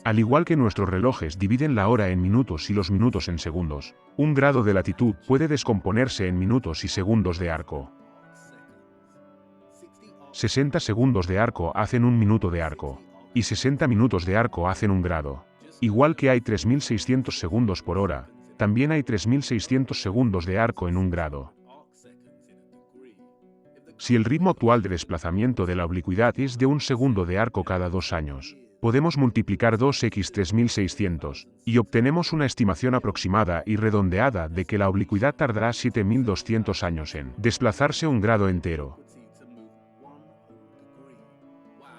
Al igual que nuestros relojes dividen la hora en minutos y los minutos en segundos, un grado de latitud puede descomponerse en minutos y segundos de arco. 60 segundos de arco hacen un minuto de arco, y 60 minutos de arco hacen un grado. Igual que hay 3600 segundos por hora, también hay 3600 segundos de arco en un grado. Si el ritmo actual de desplazamiento de la oblicuidad es de un segundo de arco cada 2 años, podemos multiplicar 2x 3600, y obtenemos una estimación aproximada y redondeada de que la oblicuidad tardará 7200 años en desplazarse un grado entero.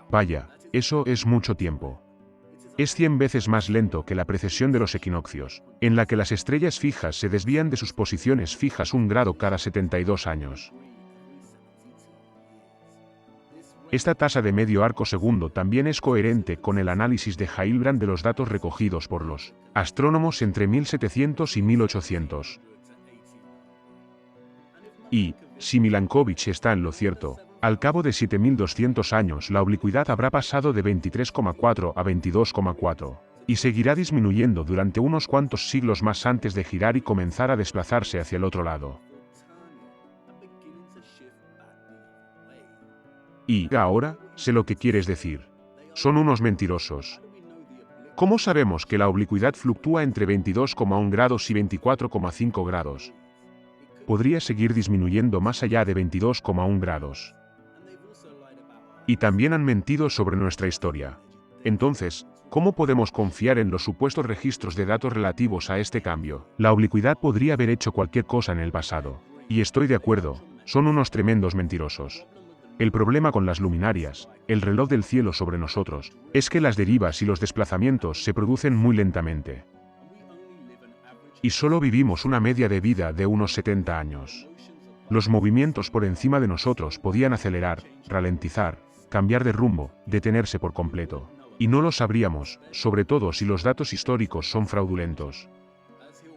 Vaya, eso es mucho tiempo. Es 100 veces más lento que la precesión de los equinoccios, en la que las estrellas fijas se desvían de sus posiciones fijas un grado cada 72 años. Esta tasa de medio arco segundo también es coherente con el análisis de Hildebrand de los datos recogidos por los astrónomos entre 1700 y 1800. Y, si Milankovitch está en lo cierto, al cabo de 7200 años la oblicuidad habrá pasado de 23,4 a 22,4, y seguirá disminuyendo durante unos cuantos siglos más antes de girar y comenzar a desplazarse hacia el otro lado. Y, ahora, sé lo que quieres decir. Son unos mentirosos. ¿Cómo sabemos que la oblicuidad fluctúa entre 22,1 grados y 24,5 grados? Podría seguir disminuyendo más allá de 22,1 grados. Y también han mentido sobre nuestra historia. Entonces, ¿cómo podemos confiar en los supuestos registros de datos relativos a este cambio? La oblicuidad podría haber hecho cualquier cosa en el pasado. Y estoy de acuerdo, son unos tremendos mentirosos. El problema con las luminarias, el reloj del cielo sobre nosotros, es que las derivas y los desplazamientos se producen muy lentamente. Y solo vivimos una media de vida de unos 70 años. Los movimientos por encima de nosotros podían acelerar, ralentizar, cambiar de rumbo, detenerse por completo. Y no lo sabríamos, sobre todo si los datos históricos son fraudulentos.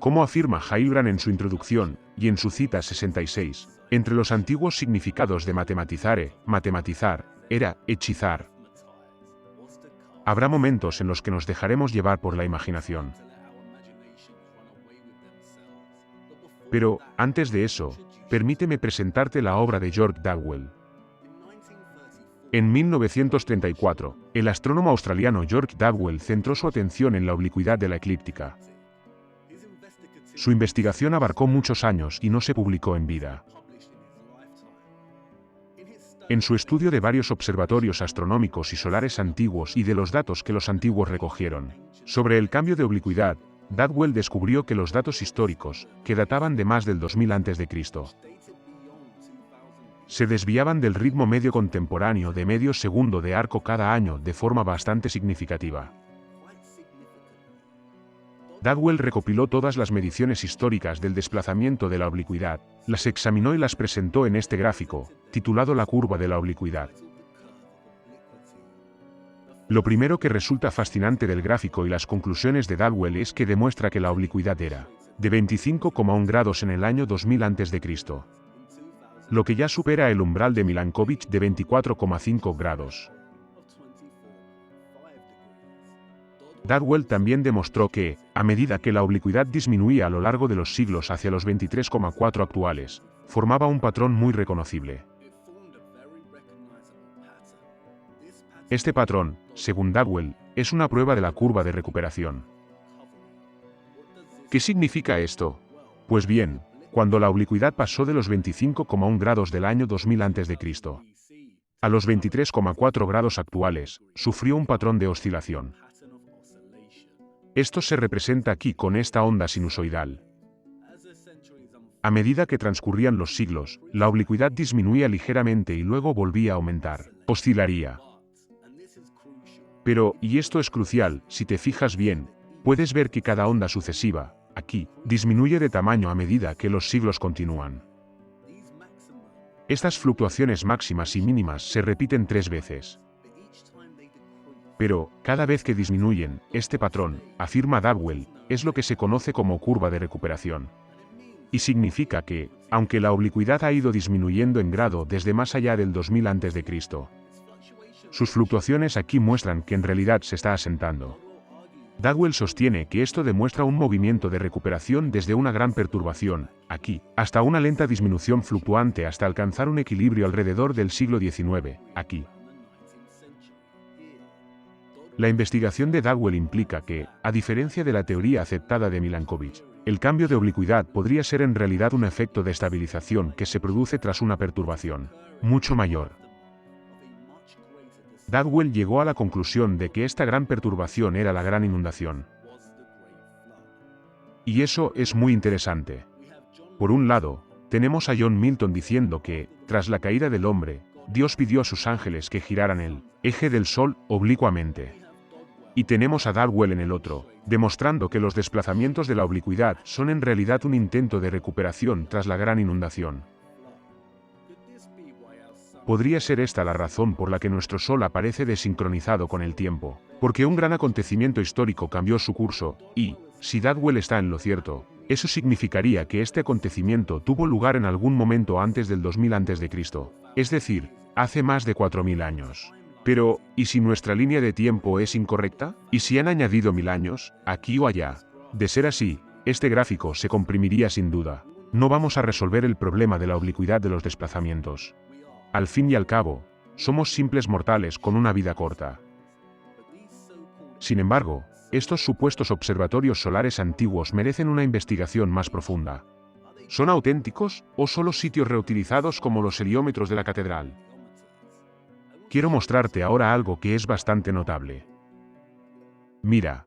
Como afirma Hildebrand en su introducción, y en su cita 66, Entre los antiguos significados de matematizar, era hechizar. Habrá momentos en los que nos dejaremos llevar por la imaginación. Pero, antes de eso, permíteme presentarte la obra de George Dadwell. En 1934, el astrónomo australiano George Dadwell centró su atención en la oblicuidad de la eclíptica. Su investigación abarcó muchos años y no se publicó en vida. En su estudio de varios observatorios astronómicos y solares antiguos y de los datos que los antiguos recogieron sobre el cambio de oblicuidad, Dadwell descubrió que los datos históricos, que databan de más del 2000 a.C., se desviaban del ritmo medio contemporáneo de medio segundo de arco cada año de forma bastante significativa. Dadwell recopiló todas las mediciones históricas del desplazamiento de la oblicuidad, las examinó y las presentó en este gráfico, titulado La curva de la oblicuidad. Lo primero que resulta fascinante del gráfico y las conclusiones de Dadwell es que demuestra que la oblicuidad era de 25,1 grados en el año 2000 a.C., lo que ya supera el umbral de Milankovitch de 24,5 grados. Dadwell también demostró que, a medida que la oblicuidad disminuía a lo largo de los siglos hacia los 23,4 actuales, formaba un patrón muy reconocible. Este patrón, según Dadwell, es una prueba de la curva de recuperación. ¿Qué significa esto? Pues bien, cuando la oblicuidad pasó de los 25,1 grados del año 2000 a.C. a los 23,4 grados actuales, sufrió un patrón de oscilación. Esto se representa aquí con esta onda sinusoidal. A medida que transcurrían los siglos, la oblicuidad disminuía ligeramente y luego volvía a aumentar. Oscilaría. Pero, y esto es crucial, si te fijas bien, puedes ver que cada onda sucesiva, aquí, disminuye de tamaño a medida que los siglos continúan. Estas fluctuaciones máximas y mínimas se repiten 3 veces. Pero, cada vez que disminuyen, este patrón, afirma Dadwell, es lo que se conoce como curva de recuperación. Y significa que, aunque la oblicuidad ha ido disminuyendo en grado desde más allá del 2000 a.C., sus fluctuaciones aquí muestran que en realidad se está asentando. Dadwell sostiene que esto demuestra un movimiento de recuperación desde una gran perturbación, aquí, hasta una lenta disminución fluctuante hasta alcanzar un equilibrio alrededor del siglo XIX, aquí. La investigación de Dadwell implica que, a diferencia de la teoría aceptada de Milankovitch, el cambio de oblicuidad podría ser en realidad un efecto de estabilización que se produce tras una perturbación mucho mayor. Dadwell llegó a la conclusión de que esta gran perturbación era la gran inundación. Y eso es muy interesante. Por un lado, tenemos a John Milton diciendo que, tras la caída del hombre, Dios pidió a sus ángeles que giraran el eje del Sol oblicuamente. Y tenemos a Dadwell en el otro, demostrando que los desplazamientos de la oblicuidad son en realidad un intento de recuperación tras la gran inundación. Podría ser esta la razón por la que nuestro Sol aparece desincronizado con el tiempo, porque un gran acontecimiento histórico cambió su curso, y, si Dadwell está en lo cierto, eso significaría que este acontecimiento tuvo lugar en algún momento antes del 2000 a.C., es decir, hace más de 4000 años. Pero, ¿y si nuestra línea de tiempo es incorrecta? ¿Y si han añadido 1000 años, aquí o allá? De ser así, este gráfico se comprimiría sin duda. No vamos a resolver el problema de la oblicuidad de los desplazamientos. Al fin y al cabo, somos simples mortales con una vida corta. Sin embargo, estos supuestos observatorios solares antiguos merecen una investigación más profunda. ¿Son auténticos, o solo sitios reutilizados como los heliómetros de la catedral? Quiero mostrarte ahora algo que es bastante notable. Mira.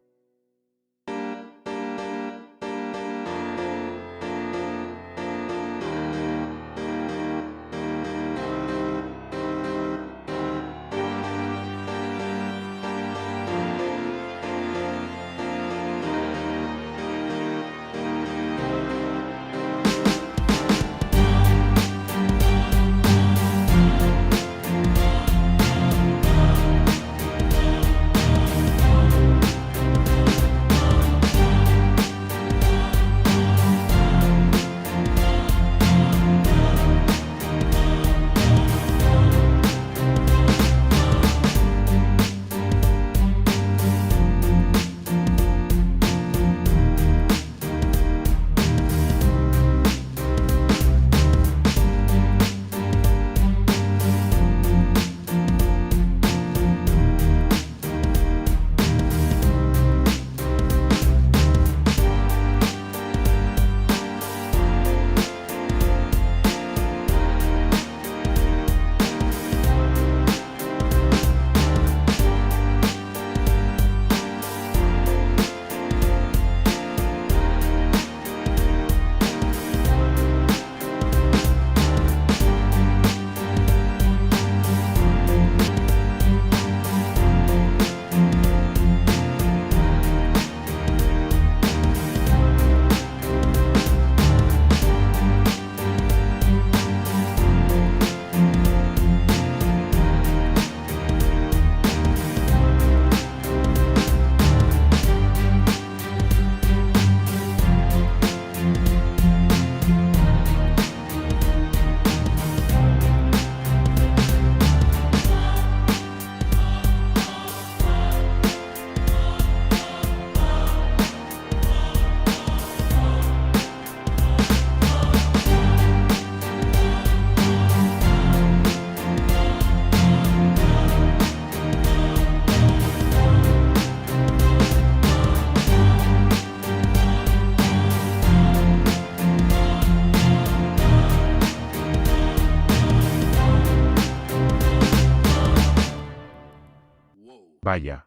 Vaya.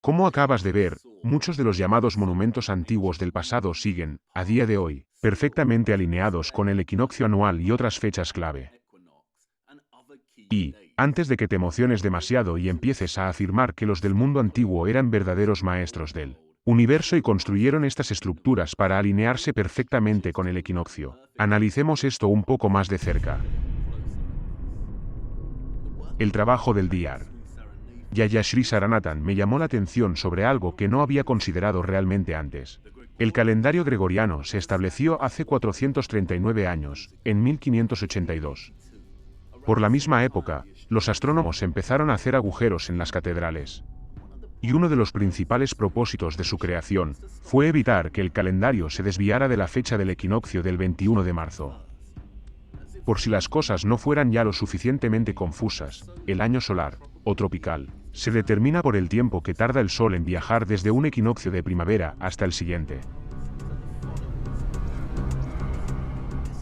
Como acabas de ver, muchos de los llamados monumentos antiguos del pasado siguen, a día de hoy, perfectamente alineados con el equinoccio anual y otras fechas clave. Y, antes de que te emociones demasiado y empieces a afirmar que los del mundo antiguo eran verdaderos maestros del universo y construyeron estas estructuras para alinearse perfectamente con el equinoccio, analicemos esto un poco más de cerca. El trabajo del Diyar. Yayashri Saranatan me llamó la atención sobre algo que no había considerado realmente antes. El calendario gregoriano se estableció hace 439 años, en 1582. Por la misma época, los astrónomos empezaron a hacer agujeros en las catedrales. Y uno de los principales propósitos de su creación fue evitar que el calendario se desviara de la fecha del equinoccio del 21 de marzo. Por si las cosas no fueran ya lo suficientemente confusas, el año solar, o tropical, se determina por el tiempo que tarda el Sol en viajar desde un equinoccio de primavera hasta el siguiente.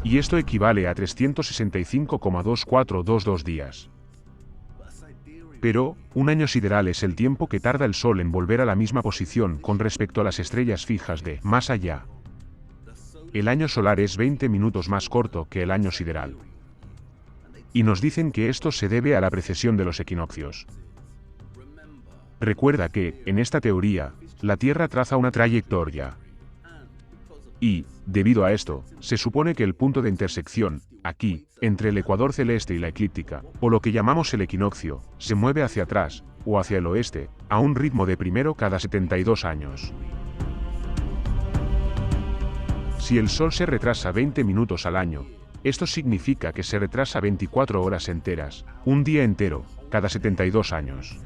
Y esto equivale a 365,2422 días. Pero, un año sideral es el tiempo que tarda el Sol en volver a la misma posición con respecto a las estrellas fijas de más allá. El año solar es 20 minutos más corto que el año sideral. Y nos dicen que esto se debe a la precesión de los equinoccios. Recuerda que, en esta teoría, la Tierra traza una trayectoria. Y, debido a esto, se supone que el punto de intersección, aquí, entre el ecuador celeste y la eclíptica, o lo que llamamos el equinoccio, se mueve hacia atrás, o hacia el oeste, a un ritmo de primero cada 72 años. Si el Sol se retrasa 20 minutos al año, esto significa que se retrasa 24 horas enteras, un día entero, cada 72 años.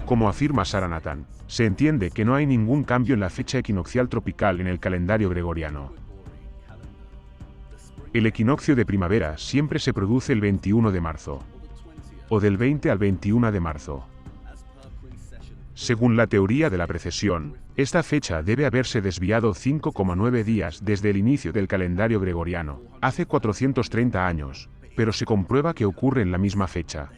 Como afirma Saranatan, se entiende que no hay ningún cambio en la fecha equinoccial tropical en el calendario gregoriano. El equinoccio de primavera siempre se produce el 21 de marzo, o del 20 al 21 de marzo. Según la teoría de la precesión, esta fecha debe haberse desviado 5,9 días desde el inicio del calendario gregoriano, hace 430 años, pero se comprueba que ocurre en la misma fecha.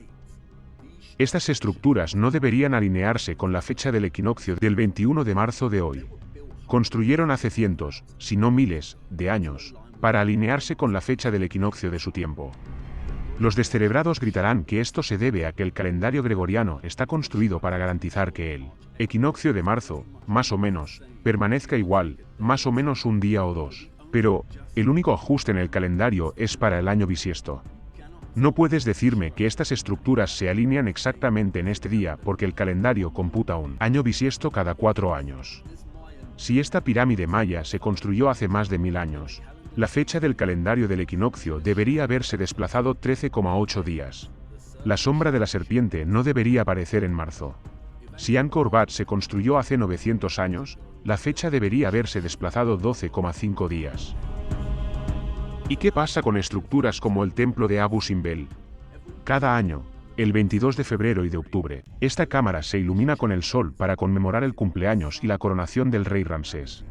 Estas estructuras no deberían alinearse con la fecha del equinoccio del 21 de marzo de hoy. Construyeron hace cientos, si no miles, de años, para alinearse con la fecha del equinoccio de su tiempo. Los descerebrados gritarán que esto se debe a que el calendario gregoriano está construido para garantizar que el equinoccio de marzo, más o menos, permanezca igual, más o menos un día o dos. Pero, el único ajuste en el calendario es para el año bisiesto. No puedes decirme que estas estructuras se alinean exactamente en este día porque el calendario computa un año bisiesto cada 4 años. Si esta pirámide maya se construyó hace más de 1000 años, la fecha del calendario del equinoccio debería haberse desplazado 13,8 días. La sombra de la serpiente no debería aparecer en marzo. Si Angkor Wat se construyó hace 900 años, la fecha debería haberse desplazado 12,5 días. ¿Y qué pasa con estructuras como el templo de Abu Simbel? Cada año, el 22 de febrero y de octubre, esta cámara se ilumina con el sol para conmemorar el cumpleaños y la coronación del rey Ramsés.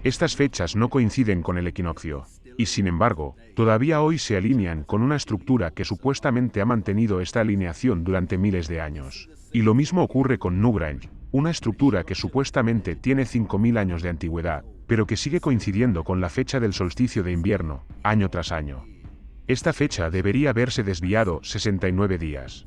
Estas fechas no coinciden con el equinoccio, y sin embargo, todavía hoy se alinean con una estructura que supuestamente ha mantenido esta alineación durante miles de años. Y lo mismo ocurre con Nubranj, una estructura que supuestamente tiene 5000 años de antigüedad, pero que sigue coincidiendo con la fecha del solsticio de invierno, año tras año. Esta fecha debería haberse desviado 69 días.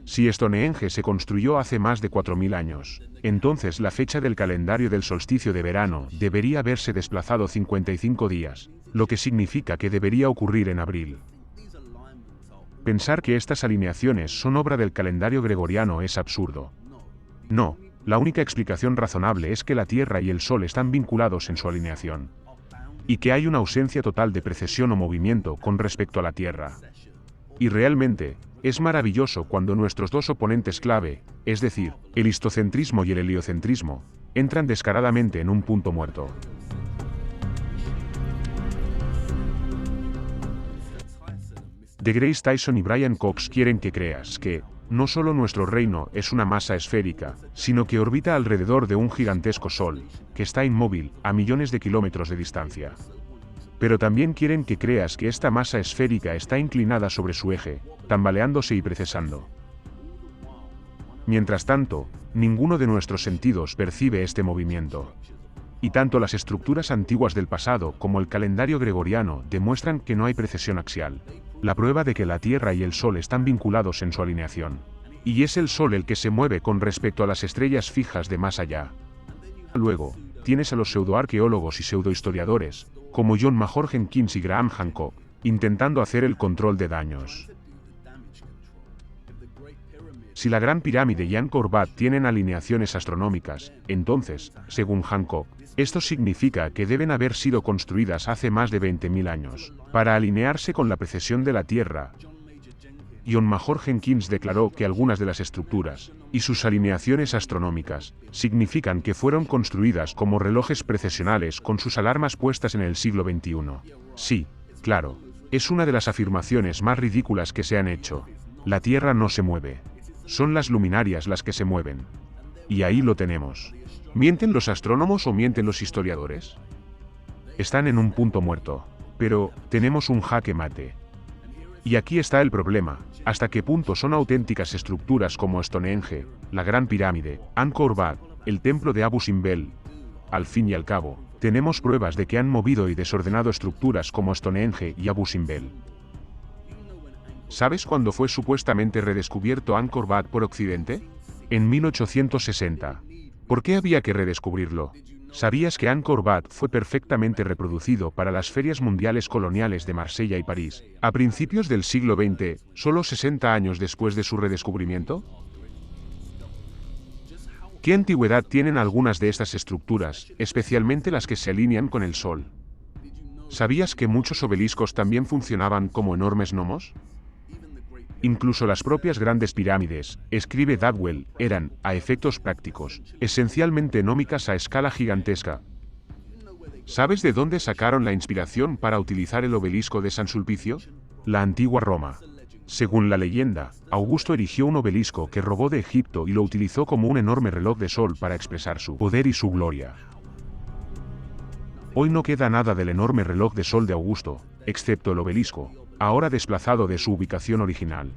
Si Stonehenge se construyó hace más de 4000 años, entonces la fecha del calendario del solsticio de verano debería haberse desplazado 55 días, lo que significa que debería ocurrir en abril. Pensar que estas alineaciones son obra del calendario gregoriano es absurdo. No, la única explicación razonable es que la Tierra y el Sol están vinculados en su alineación. Y que hay una ausencia total de precesión o movimiento con respecto a la Tierra. Y realmente, es maravilloso cuando nuestros dos oponentes clave, es decir, el histocentrismo y el heliocentrismo, entran descaradamente en un punto muerto. DeGrasse Tyson y Brian Cox quieren que creas que, no solo nuestro reino es una masa esférica, sino que orbita alrededor de un gigantesco Sol, que está inmóvil, a millones de kilómetros de distancia. Pero también quieren que creas que esta masa esférica está inclinada sobre su eje, tambaleándose y precesando. Mientras tanto, ninguno de nuestros sentidos percibe este movimiento. Y tanto las estructuras antiguas del pasado como el calendario gregoriano demuestran que no hay precesión axial. La prueba de que la Tierra y el Sol están vinculados en su alineación. Y es el Sol el que se mueve con respecto a las estrellas fijas de más allá. Luego, tienes a los pseudoarqueólogos y pseudohistoriadores, como John Major Jenkins y Graham Hancock, intentando hacer el control de daños. Si la Gran Pirámide y Angkor Wat tienen alineaciones astronómicas, entonces, según Hancock, esto significa que deben haber sido construidas hace más de 20.000 años, para alinearse con la precesión de la Tierra. John Major Jenkins declaró que algunas de las estructuras, y sus alineaciones astronómicas, significan que fueron construidas como relojes precesionales con sus alarmas puestas en el siglo XXI. Sí, claro, es una de las afirmaciones más ridículas que se han hecho. La Tierra no se mueve. Son las luminarias las que se mueven. Y ahí lo tenemos. ¿Mienten los astrónomos o mienten los historiadores? Están en un punto muerto. Pero, tenemos un jaque mate. Y aquí está el problema, hasta qué punto son auténticas estructuras como Stonehenge, la Gran Pirámide, Angkor Wat, el Templo de Abu Simbel. Al fin y al cabo, tenemos pruebas de que han movido y desordenado estructuras como Stonehenge y Abu Simbel. ¿Sabes cuándo fue supuestamente redescubierto Angkor Wat por Occidente? En 1860. ¿Por qué había que redescubrirlo? ¿Sabías que Angkor Wat fue perfectamente reproducido para las ferias mundiales coloniales de Marsella y París, a principios del siglo XX, solo 60 años después de su redescubrimiento? ¿Qué antigüedad tienen algunas de estas estructuras, especialmente las que se alinean con el Sol? ¿Sabías que muchos obeliscos también funcionaban como enormes gnomos? Incluso las propias grandes pirámides, escribe Dadwell, eran, a efectos prácticos, esencialmente gnómicas a escala gigantesca. ¿Sabes de dónde sacaron la inspiración para utilizar el obelisco de San Sulpicio? La antigua Roma. Según la leyenda, Augusto erigió un obelisco que robó de Egipto y lo utilizó como un enorme reloj de sol para expresar su poder y su gloria. Hoy no queda nada del enorme reloj de sol de Augusto, excepto el obelisco, ahora desplazado de su ubicación original.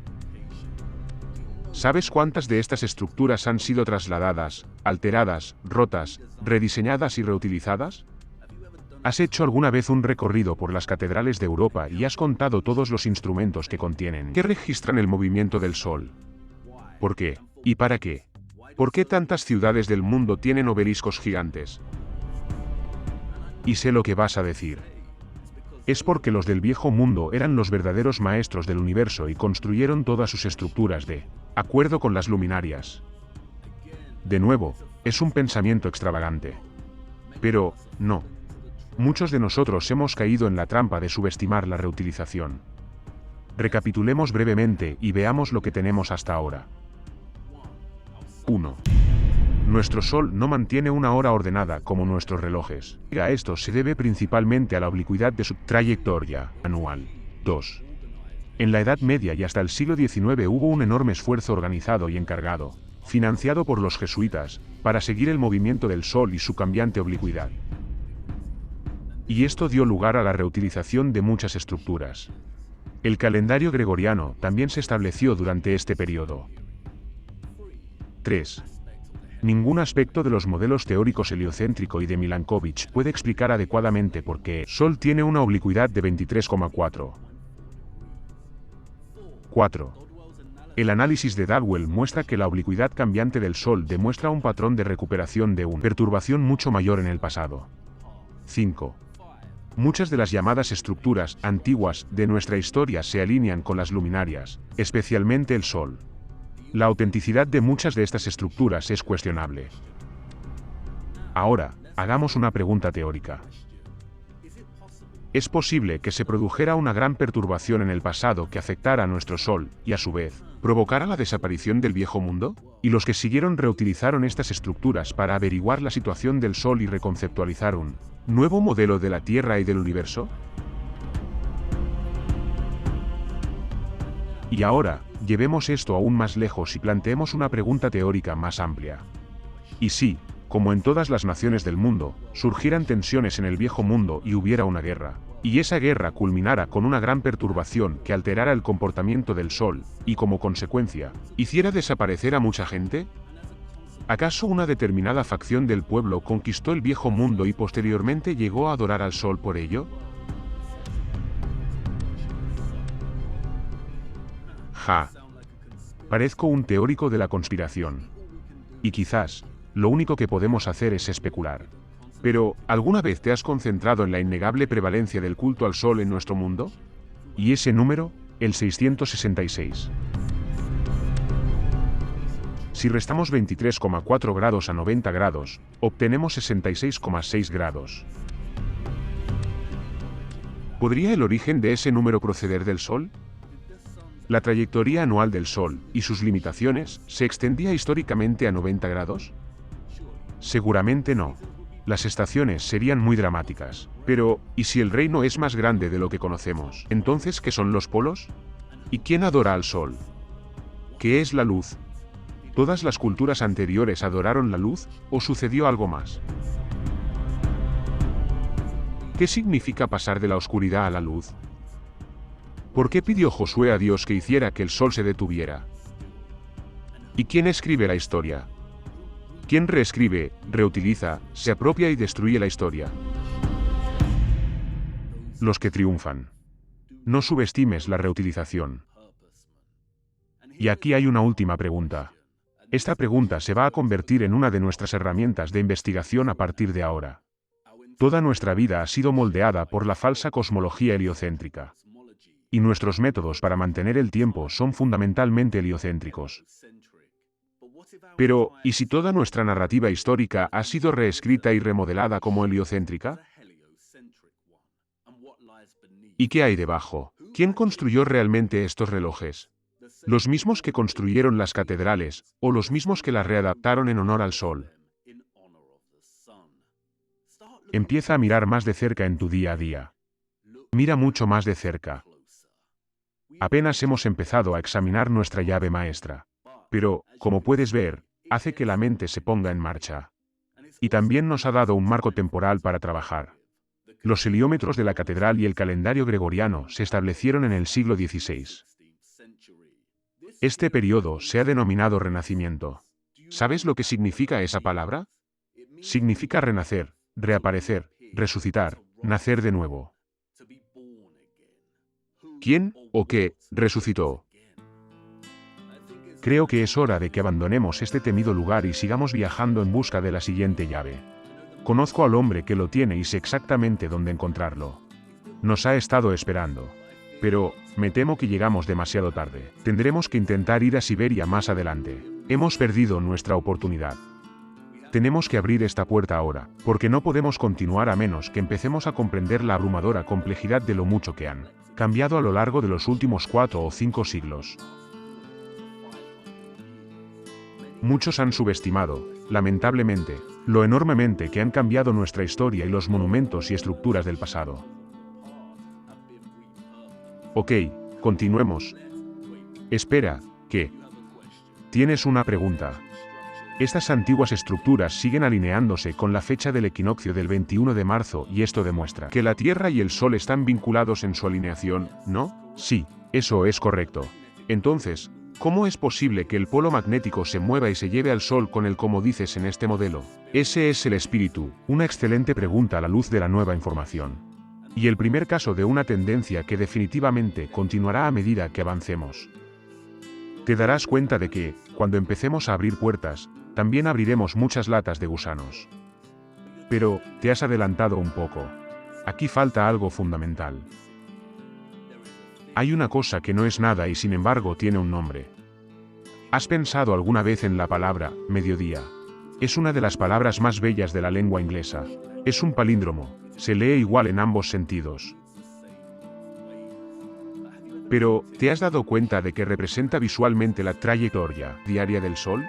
¿Sabes cuántas de estas estructuras han sido trasladadas, alteradas, rotas, rediseñadas y reutilizadas? ¿Has hecho alguna vez un recorrido por las catedrales de Europa y has contado todos los instrumentos que contienen, que registran el movimiento del Sol? ¿Por qué? ¿Y para qué? ¿Por qué tantas ciudades del mundo tienen obeliscos gigantes? Y sé lo que vas a decir. Es porque los del viejo mundo eran los verdaderos maestros del universo y construyeron todas sus estructuras de acuerdo con las luminarias. De nuevo, es un pensamiento extravagante. Pero, no. Muchos de nosotros hemos caído en la trampa de subestimar la reutilización. Recapitulemos brevemente y veamos lo que tenemos hasta ahora. 1. Nuestro Sol no mantiene una hora ordenada como nuestros relojes. A esto se debe principalmente a la oblicuidad de su trayectoria anual. 2. En la Edad Media y hasta el siglo XIX hubo un enorme esfuerzo organizado y encargado, financiado por los jesuitas, para seguir el movimiento del Sol y su cambiante oblicuidad. Y esto dio lugar a la reutilización de muchas estructuras. El calendario gregoriano también se estableció durante este periodo. 3. Ningún aspecto de los modelos teóricos heliocéntrico y de Milankovitch puede explicar adecuadamente por qué Sol tiene una oblicuidad de 23,4. 4. El análisis de Dadwell muestra que la oblicuidad cambiante del Sol demuestra un patrón de recuperación de una perturbación mucho mayor en el pasado. 5. Muchas de las llamadas estructuras antiguas de nuestra historia se alinean con las luminarias, especialmente el Sol. La autenticidad de muchas de estas estructuras es cuestionable. Ahora, hagamos una pregunta teórica. ¿Es posible que se produjera una gran perturbación en el pasado que afectara a nuestro Sol, y a su vez, provocara la desaparición del viejo mundo? ¿Y los que siguieron reutilizaron estas estructuras para averiguar la situación del Sol y reconceptualizar un nuevo modelo de la Tierra y del universo? Y ahora, llevemos esto aún más lejos y planteemos una pregunta teórica más amplia. ¿Y si, como en todas las naciones del mundo, surgieran tensiones en el viejo mundo y hubiera una guerra, y esa guerra culminara con una gran perturbación que alterara el comportamiento del Sol, y como consecuencia, hiciera desaparecer a mucha gente? ¿Acaso una determinada facción del pueblo conquistó el viejo mundo y posteriormente llegó a adorar al Sol por ello? Ja. Parezco un teórico de la conspiración. Y quizás, lo único que podemos hacer es especular. Pero, ¿alguna vez te has concentrado en la innegable prevalencia del culto al Sol en nuestro mundo? ¿Y ese número? El 666. Si restamos 23,4 grados a 90 grados, obtenemos 66,6 grados. ¿Podría el origen de ese número proceder del Sol? ¿La trayectoria anual del Sol, y sus limitaciones, se extendía históricamente a 90 grados? Seguramente no. Las estaciones serían muy dramáticas. Pero, ¿y si el reino es más grande de lo que conocemos? Entonces, ¿qué son los polos? ¿Y quién adora al Sol? ¿Qué es la luz? ¿Todas las culturas anteriores adoraron la luz, o sucedió algo más? ¿Qué significa pasar de la oscuridad a la luz? ¿Por qué pidió Josué a Dios que hiciera que el sol se detuviera? ¿Y quién escribe la historia? ¿Quién reescribe, reutiliza, se apropia y destruye la historia? Los que triunfan. No subestimes la reutilización. Y aquí hay una última pregunta. Esta pregunta se va a convertir en una de nuestras herramientas de investigación a partir de ahora. Toda nuestra vida ha sido moldeada por la falsa cosmología heliocéntrica. Y nuestros métodos para mantener el tiempo son fundamentalmente heliocéntricos. Pero, ¿y si toda nuestra narrativa histórica ha sido reescrita y remodelada como heliocéntrica? ¿Y qué hay debajo? ¿Quién construyó realmente estos relojes? ¿Los mismos que construyeron las catedrales, o los mismos que las readaptaron en honor al Sol? Empieza a mirar más de cerca en tu día a día. Mira mucho más de cerca. Apenas hemos empezado a examinar nuestra llave maestra. Pero, como puedes ver, hace que la mente se ponga en marcha. Y también nos ha dado un marco temporal para trabajar. Los heliómetros de la catedral y el calendario gregoriano se establecieron en el siglo XVI. Este periodo se ha denominado Renacimiento. ¿Sabes lo que significa esa palabra? Significa renacer, reaparecer, resucitar, nacer de nuevo. ¿Quién, o qué, resucitó? Creo que es hora de que abandonemos este temido lugar y sigamos viajando en busca de la siguiente llave. Conozco al hombre que lo tiene y sé exactamente dónde encontrarlo. Nos ha estado esperando. Pero, me temo que llegamos demasiado tarde. Tendremos que intentar ir a Siberia más adelante. Hemos perdido nuestra oportunidad. Tenemos que abrir esta puerta ahora, porque no podemos continuar a menos que empecemos a comprender la abrumadora complejidad de lo mucho que han cambiado a lo largo de los últimos 4 o 5 siglos. Muchos han subestimado, lamentablemente, lo enormemente que han cambiado nuestra historia y los monumentos y estructuras del pasado. Ok, continuemos. Espera, ¿qué? ¿Tienes una pregunta? Estas antiguas estructuras siguen alineándose con la fecha del equinoccio del 21 de marzo y esto demuestra que la Tierra y el Sol están vinculados en su alineación, ¿no? Sí, eso es correcto. Entonces, ¿cómo es posible que el polo magnético se mueva y se lleve al Sol con él como dices en este modelo? Ese es el espíritu, una excelente pregunta a la luz de la nueva información. Y el primer caso de una tendencia que definitivamente continuará a medida que avancemos. Te darás cuenta de que, cuando empecemos a abrir puertas, también abriremos muchas latas de gusanos. Pero, te has adelantado un poco. Aquí falta algo fundamental. Hay una cosa que no es nada y sin embargo tiene un nombre. ¿Has pensado alguna vez en la palabra mediodía? Es una de las palabras más bellas de la lengua inglesa. Es un palíndromo, se lee igual en ambos sentidos. Pero, ¿te has dado cuenta de que representa visualmente la trayectoria diaria del Sol?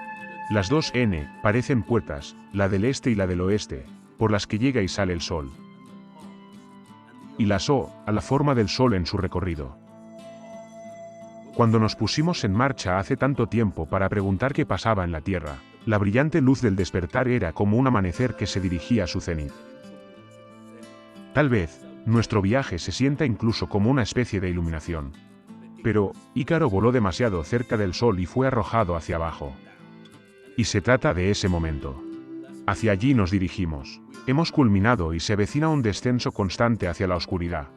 Las dos N parecen puertas, la del este y la del oeste, por las que llega y sale el Sol. Y las O, a la forma del Sol en su recorrido. Cuando nos pusimos en marcha hace tanto tiempo para preguntar qué pasaba en la Tierra, la brillante luz del despertar era como un amanecer que se dirigía a su cenit. Tal vez, Nuestro viaje se sienta incluso como una especie de iluminación. Pero, Ícaro voló demasiado cerca del Sol y fue arrojado hacia abajo. Y se trata de ese momento. Hacia allí nos dirigimos. Hemos culminado y se avecina un descenso constante hacia la oscuridad.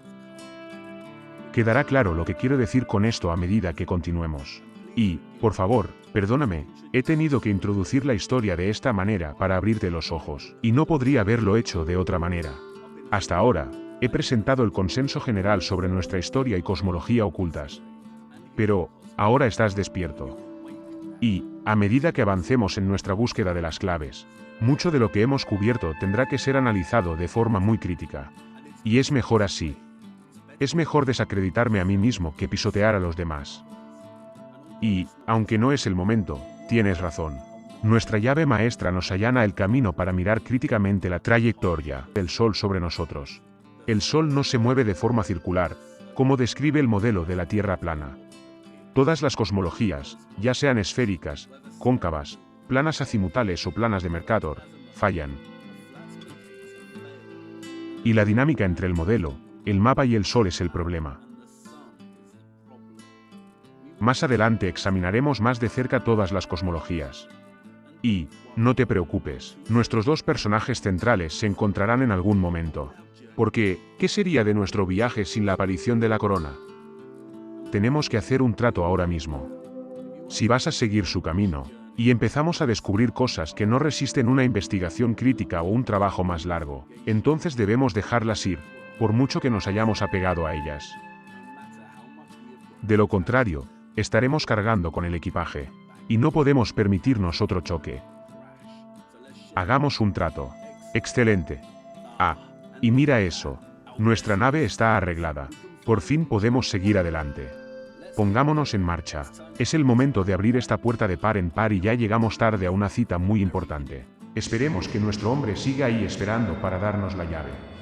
Quedará claro lo que quiero decir con esto a medida que continuemos. Y, por favor, perdóname, he tenido que introducir la historia de esta manera para abrirte los ojos, y no podría haberlo hecho de otra manera. Hasta ahora, he presentado el consenso general sobre nuestra historia y cosmología ocultas. Pero, ahora estás despierto. Y, a medida que avancemos en nuestra búsqueda de las claves, mucho de lo que hemos cubierto tendrá que ser analizado de forma muy crítica. Y es mejor así. Es mejor desacreditarme a mí mismo que pisotear a los demás. Y, aunque no es el momento, tienes razón. Nuestra llave maestra nos allana el camino para mirar críticamente la trayectoria del Sol sobre nosotros. El Sol no se mueve de forma circular, como describe el modelo de la Tierra plana. Todas las cosmologías, ya sean esféricas, cóncavas, planas azimutales o planas de Mercator, fallan. Y la dinámica entre el modelo, el mapa y el Sol es el problema. Más adelante examinaremos más de cerca todas las cosmologías. Y, no te preocupes, nuestros dos personajes centrales se encontrarán en algún momento. Porque, ¿qué sería de nuestro viaje sin la aparición de la corona? Tenemos que hacer un trato ahora mismo. Si vas a seguir su camino, y empezamos a descubrir cosas que no resisten una investigación crítica o un trabajo más largo, entonces debemos dejarlas ir, por mucho que nos hayamos apegado a ellas. De lo contrario, estaremos cargando con el equipaje, y no podemos permitirnos otro choque. Hagamos un trato. Excelente. Ah, y mira eso. Nuestra nave está arreglada. Por fin podemos seguir adelante. Pongámonos en marcha. Es el momento de abrir esta puerta de par en par y ya llegamos tarde a una cita muy importante. Esperemos que nuestro hombre siga ahí esperando para darnos la llave.